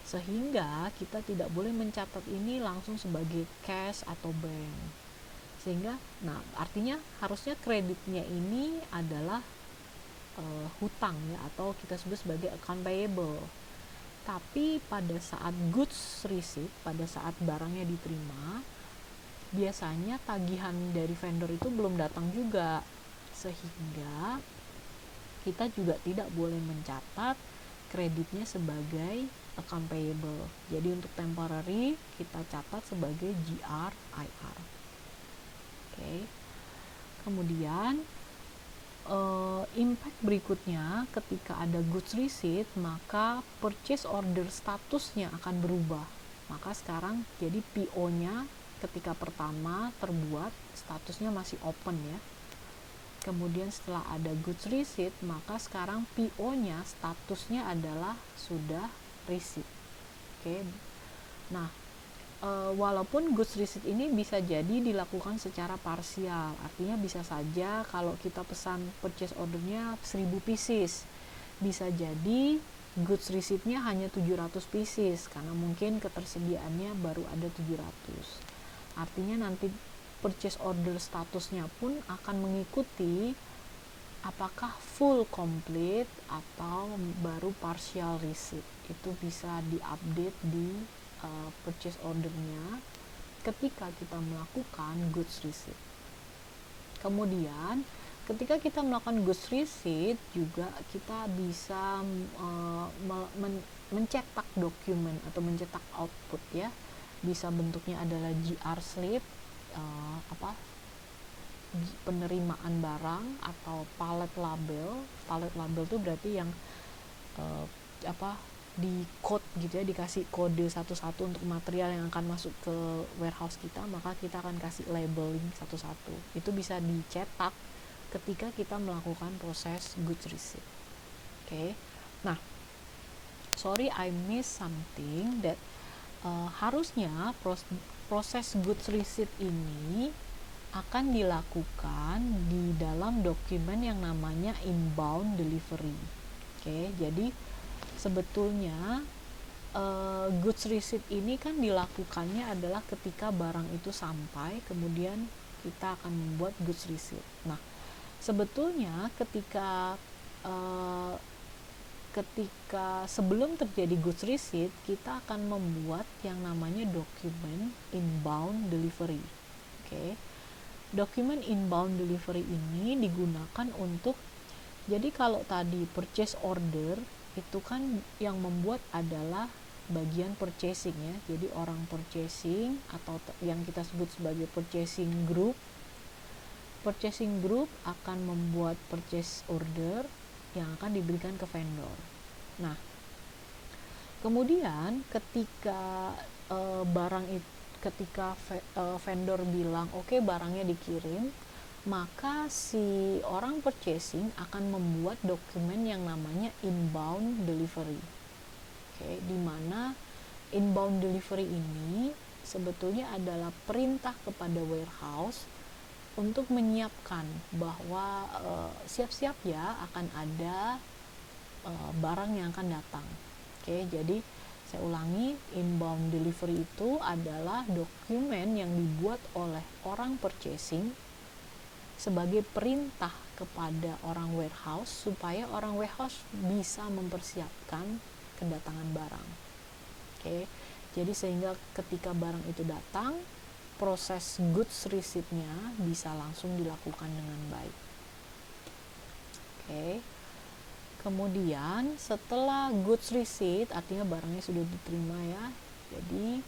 sehingga kita tidak boleh mencatat ini langsung sebagai cash atau bank. Sehingga, nah artinya harusnya kreditnya ini adalah hutang ya, atau kita sebut sebagai account payable. Tapi pada saat goods receipt, pada saat barangnya diterima, biasanya tagihan dari vendor itu belum datang juga, sehingga kita juga tidak boleh mencatat kreditnya sebagai account payable. Jadi untuk temporary kita catat sebagai GRIR. Oke. Kemudian impact berikutnya, ketika ada goods receipt, maka purchase order statusnya akan berubah. Maka sekarang jadi PO-nya ketika pertama terbuat statusnya masih open ya. Kemudian setelah ada goods receipt, maka sekarang PO-nya statusnya adalah sudah receipt. Oke. Nah, walaupun goods receipt ini bisa jadi dilakukan secara parsial, artinya bisa saja kalau kita pesan purchase ordernya 1000 pieces, bisa jadi goods receipt-nya hanya 700 pieces karena mungkin ketersediaannya baru ada 700. Artinya nanti purchase order statusnya pun akan mengikuti apakah full complete atau baru partial receipt. Itu bisa diupdate di purchase ordernya ketika kita melakukan goods receipt. Kemudian ketika kita melakukan goods receipt juga kita bisa mencetak dokumen atau mencetak output ya. Bisa bentuknya adalah GR slip, penerimaan barang, atau pallet label. Pallet label itu berarti yang di code gitu ya, dikasih kode satu-satu untuk material yang akan masuk ke warehouse kita, maka kita akan kasih labeling satu-satu. Itu bisa dicetak ketika kita melakukan proses goods receipt. Oke. Nah, sorry I missed something that harusnya proses goods receipt ini akan dilakukan di dalam dokumen yang namanya inbound delivery. Oke, jadi sebetulnya goods receipt ini kan dilakukannya adalah ketika barang itu sampai, kemudian kita akan membuat goods receipt. Nah, sebetulnya ketika sebelum terjadi goods receipt, kita akan membuat yang namanya dokumen inbound delivery. Oke. Dokumen inbound delivery ini digunakan untuk, jadi kalau tadi purchase order itu kan yang membuat adalah bagian purchasing ya. Jadi orang purchasing atau yang kita sebut sebagai purchasing group akan membuat purchase order yang akan diberikan ke vendor. Nah, kemudian ketika vendor bilang oke, barangnya dikirim, maka si orang purchasing akan membuat dokumen yang namanya inbound delivery. Oke, di mana inbound delivery ini sebetulnya adalah perintah kepada warehouse untuk menyiapkan bahwa siap-siap ya akan ada barang yang akan datang. Oke, jadi saya ulangi, inbound delivery itu adalah dokumen yang dibuat oleh orang purchasing sebagai perintah kepada orang warehouse supaya orang warehouse bisa mempersiapkan kedatangan barang. Oke, jadi sehingga ketika barang itu datang, proses goods receipt-nya bisa langsung dilakukan dengan baik. Oke. Kemudian setelah goods receipt, artinya barangnya sudah diterima ya, jadi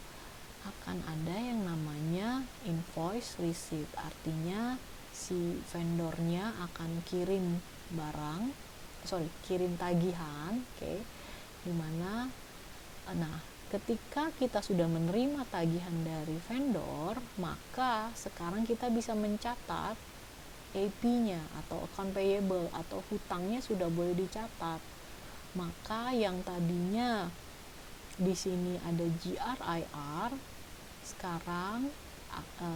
akan ada yang namanya invoice receipt, artinya si vendornya akan kirim kirim tagihan, oke, dimana ketika kita sudah menerima tagihan dari vendor, maka sekarang kita bisa mencatat AP-nya atau account payable atau hutangnya sudah boleh dicatat. Maka yang tadinya di sini ada GRIR, sekarang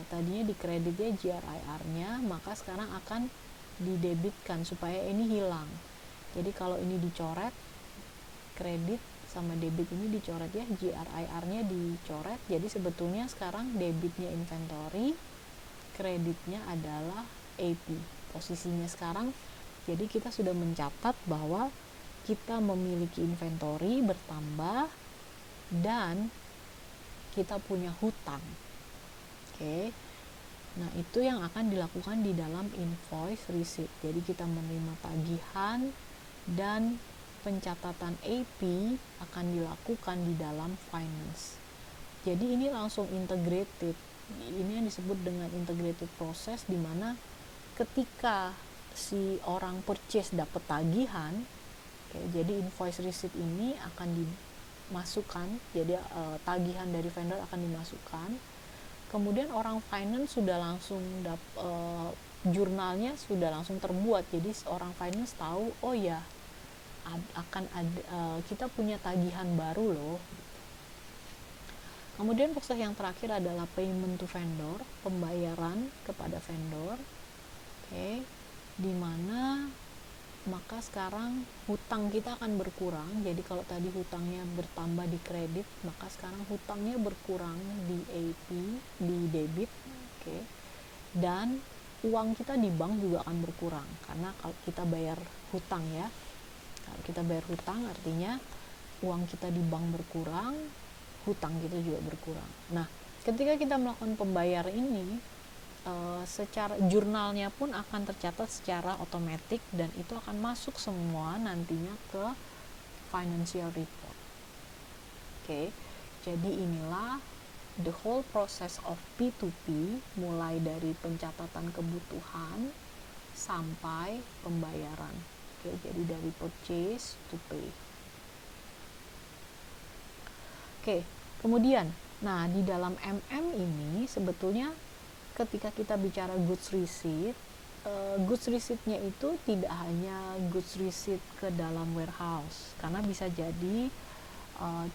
tadinya di kreditnya GRIR-nya, maka sekarang akan didebitkan supaya ini hilang. Jadi kalau ini dicoret, kredit sama debit ini dicoret ya, GRIR-nya dicoret. Jadi sebetulnya sekarang debitnya inventory, kreditnya adalah AP posisinya sekarang. Jadi kita sudah mencatat bahwa kita memiliki inventory bertambah dan kita punya hutang. Oke. Nah, itu yang akan dilakukan di dalam invoice receipt. Jadi kita menerima tagihan dan pencatatan AP akan dilakukan di dalam finance. Jadi ini langsung integrated. Ini yang disebut dengan integrated process, di mana ketika si orang purchase dapat tagihan, jadi invoice receipt ini akan dimasukkan, jadi tagihan dari vendor akan dimasukkan, kemudian orang finance sudah langsung jurnalnya sudah langsung terbuat, jadi orang finance tahu, oh ya akan ada, kita punya tagihan baru loh. Kemudian proses yang terakhir adalah payment to vendor, pembayaran kepada vendor. Dimana maka sekarang hutang kita akan berkurang. Jadi kalau tadi hutangnya bertambah di kredit, maka sekarang hutangnya berkurang di AP, di debit. Dan uang kita di bank juga akan berkurang, karena kalau kita bayar hutang ya, kalau kita bayar hutang artinya uang kita di bank berkurang, hutang kita juga berkurang. Nah, ketika kita melakukan pembayaran ini, secara jurnalnya pun akan tercatat secara otomatis, dan itu akan masuk semua nantinya ke financial report. Jadi inilah the whole process of P2P, mulai dari pencatatan kebutuhan sampai pembayaran. Jadi dari purchase to pay. Kemudian, nah di dalam MM ini sebetulnya ketika kita bicara goods receipt-nya itu tidak hanya goods receipt ke dalam warehouse, karena bisa jadi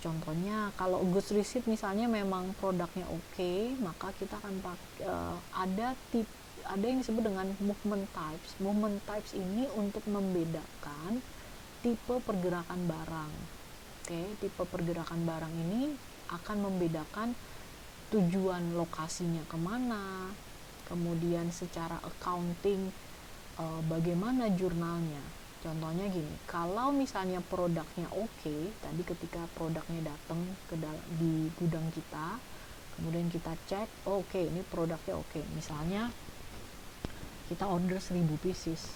contohnya kalau goods receipt misalnya memang produknya oke, maka kita akan ada yang disebut dengan movement types. Movement types ini untuk membedakan tipe pergerakan barang. Tipe pergerakan barang ini akan membedakan tujuan lokasinya kemana, kemudian secara accounting bagaimana jurnalnya. Contohnya gini, kalau misalnya produknya oke, tadi ketika produknya datang di gudang kita, kemudian kita cek, oke, ini produknya oke. Misalnya kita order 1000 pieces,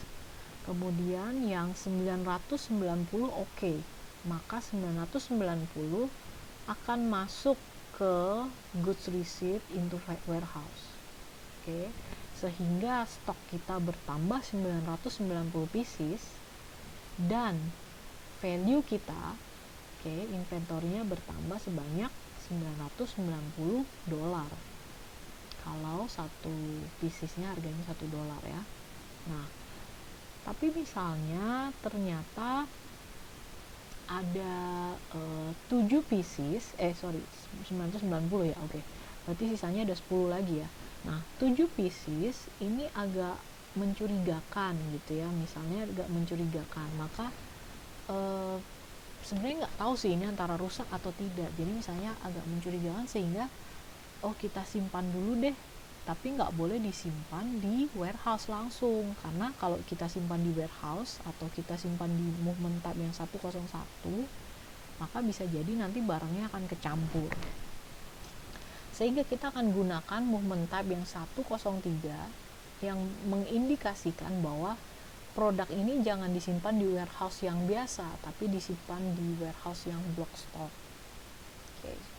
kemudian yang 990 oke, maka 990 akan masuk ke goods receipt into warehouse. Sehingga stok kita bertambah 990 pieces dan value kita, inventory-nya bertambah sebanyak $990 kalau satu piecesnya harganya $1 ya. Nah, tapi misalnya ternyata ada 7 pieces, 990 ya, berarti sisanya ada 10 lagi ya. Nah, 7 pieces ini agak mencurigakan gitu ya, misalnya agak mencurigakan, maka sebenarnya nggak tahu sih ini antara rusak atau tidak. Jadi misalnya agak mencurigakan, sehingga kita simpan dulu deh, tapi nggak boleh disimpan di warehouse langsung, karena kalau kita simpan di warehouse atau kita simpan di movement type yang 101, maka bisa jadi nanti barangnya akan kecampur, sehingga kita akan gunakan movement type yang 103 yang mengindikasikan bahwa produk ini jangan disimpan di warehouse yang biasa, tapi disimpan di warehouse yang block stock.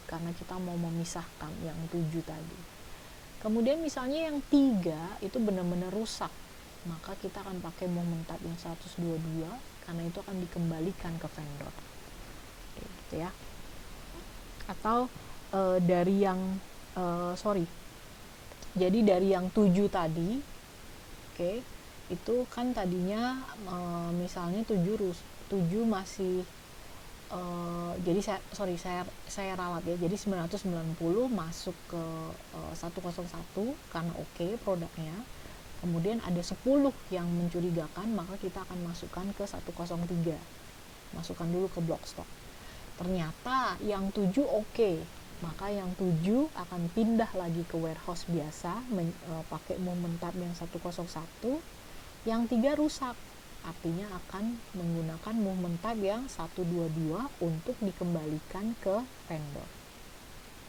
Karena kita mau memisahkan yang 7 tadi. Kemudian misalnya yang 3 itu benar-benar rusak, maka kita akan pakai movement type yang 122, karena itu akan dikembalikan ke vendor. Gitu ya. Atau dari yang jadi dari yang 7 tadi, itu kan tadinya misalnya 7 masih jadi saya ralat ya, jadi 990 masuk ke 101 karena oke produknya, kemudian ada 10 yang mencurigakan, maka kita akan masukkan ke 103, masukkan dulu ke block stock. Ternyata yang 7 oke, maka yang 7 akan pindah lagi ke warehouse biasa pakai movement type yang 101. Yang 3 rusak, artinya akan menggunakan movement type yang 122 untuk dikembalikan ke vendor.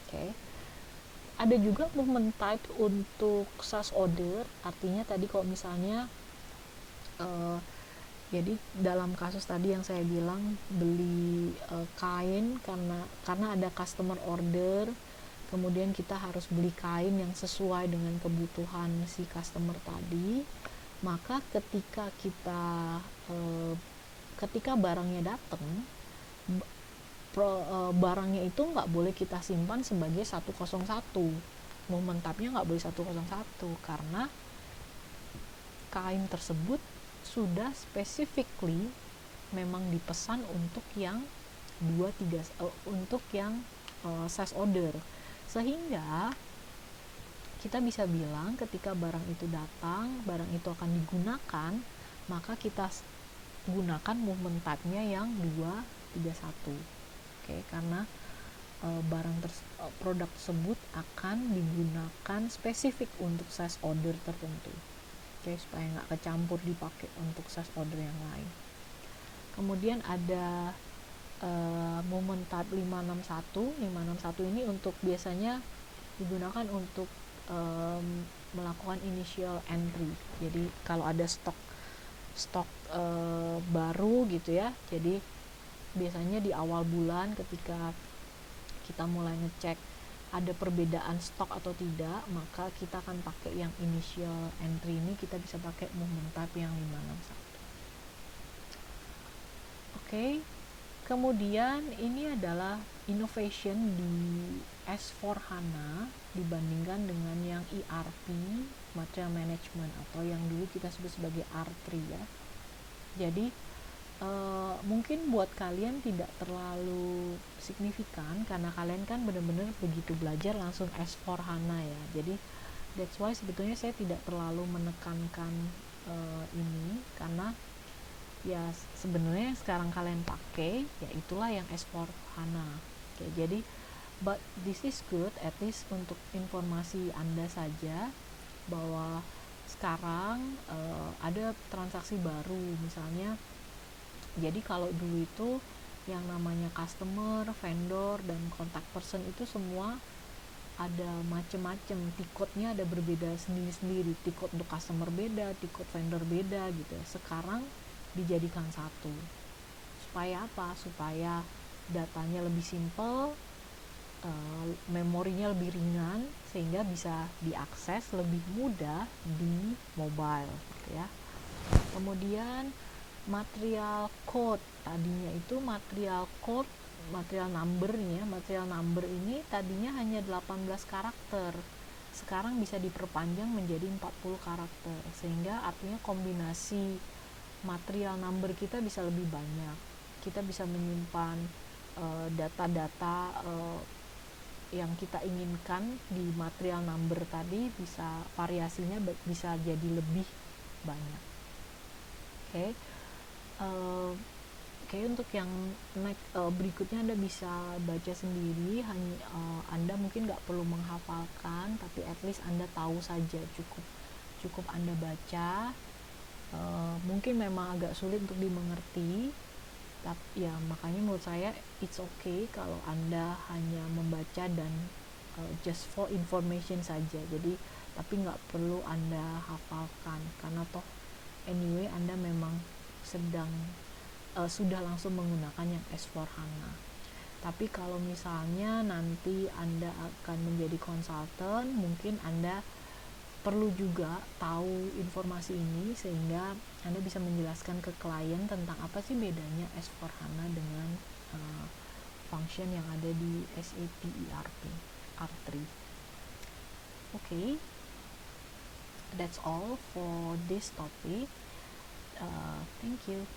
Oke. Ada juga movement type untuk sales order, artinya tadi kalau misalnya jadi dalam kasus tadi yang saya bilang beli kain karena ada customer order, kemudian kita harus beli kain yang sesuai dengan kebutuhan si customer tadi, maka ketika barangnya datang, barangnya itu nggak boleh kita simpan sebagai 101, momen type-nya nggak boleh 101 karena kain tersebut sudah specifically memang dipesan untuk yang 23 untuk yang size order, sehingga kita bisa bilang ketika barang itu datang, barang itu akan digunakan, maka kita gunakan movement type-nya yang 231. Oke, karena produk tersebut akan digunakan spesifik untuk size order tertentu. Oke, supaya nggak kecampur dipakai untuk size order yang lain. Kemudian ada movement type 561. 561 ini untuk biasanya digunakan untuk melakukan initial entry. Jadi kalau ada stok baru gitu ya, jadi biasanya di awal bulan ketika kita mulai ngecek ada perbedaan stok atau tidak, maka kita akan pakai yang initial entry ini, kita bisa pakai movement type yang 561. Oke. Kemudian ini adalah innovation di S/4HANA dibandingkan dengan yang ERP, Material Management, atau yang dulu kita sebut sebagai R3 ya. Jadi mungkin buat kalian tidak terlalu signifikan karena kalian kan benar-benar begitu belajar langsung S/4HANA ya. Jadi that's why sebetulnya saya tidak terlalu menekankan ini, karena ya sebenarnya yang sekarang kalian pakai ya itulah yang S/4HANA. Oke, jadi but this is good at least untuk informasi Anda saja bahwa sekarang ada transaksi baru, misalnya. Jadi kalau dulu itu yang namanya customer, vendor, dan contact person itu semua ada macem-macem, tiketnya ada berbeda sendiri-sendiri, tiket untuk customer beda, tiket vendor beda gitu. Sekarang dijadikan satu. Supaya apa? Supaya datanya lebih simple, memorinya lebih ringan, sehingga bisa diakses lebih mudah di mobile gitu ya. Kemudian material code, tadinya itu material code, material number-nya, material number ini tadinya hanya 18 karakter, sekarang bisa diperpanjang menjadi 40 karakter, sehingga artinya kombinasi material number kita bisa lebih banyak. Kita bisa menyimpan data-data yang kita inginkan di material number tadi, bisa variasinya bisa jadi lebih banyak. Oke. Untuk yang berikutnya Anda bisa baca sendiri, Anda mungkin nggak perlu menghafalkan, tapi at least Anda tahu saja, cukup Anda baca. Mungkin memang agak sulit untuk dimengerti, tapi ya makanya menurut saya it's okay kalau Anda hanya membaca dan just for information saja, jadi tapi nggak perlu Anda hafalkan, karena toh anyway Anda memang sudah langsung menggunakan yang S/4HANA. Tapi kalau misalnya nanti Anda akan menjadi konsultan, mungkin Anda perlu juga tahu informasi ini, sehingga Anda bisa menjelaskan ke klien tentang apa sih bedanya S/4HANA dengan function yang ada di SAP ERP R3. Okay, that's all for this topic. Thank you.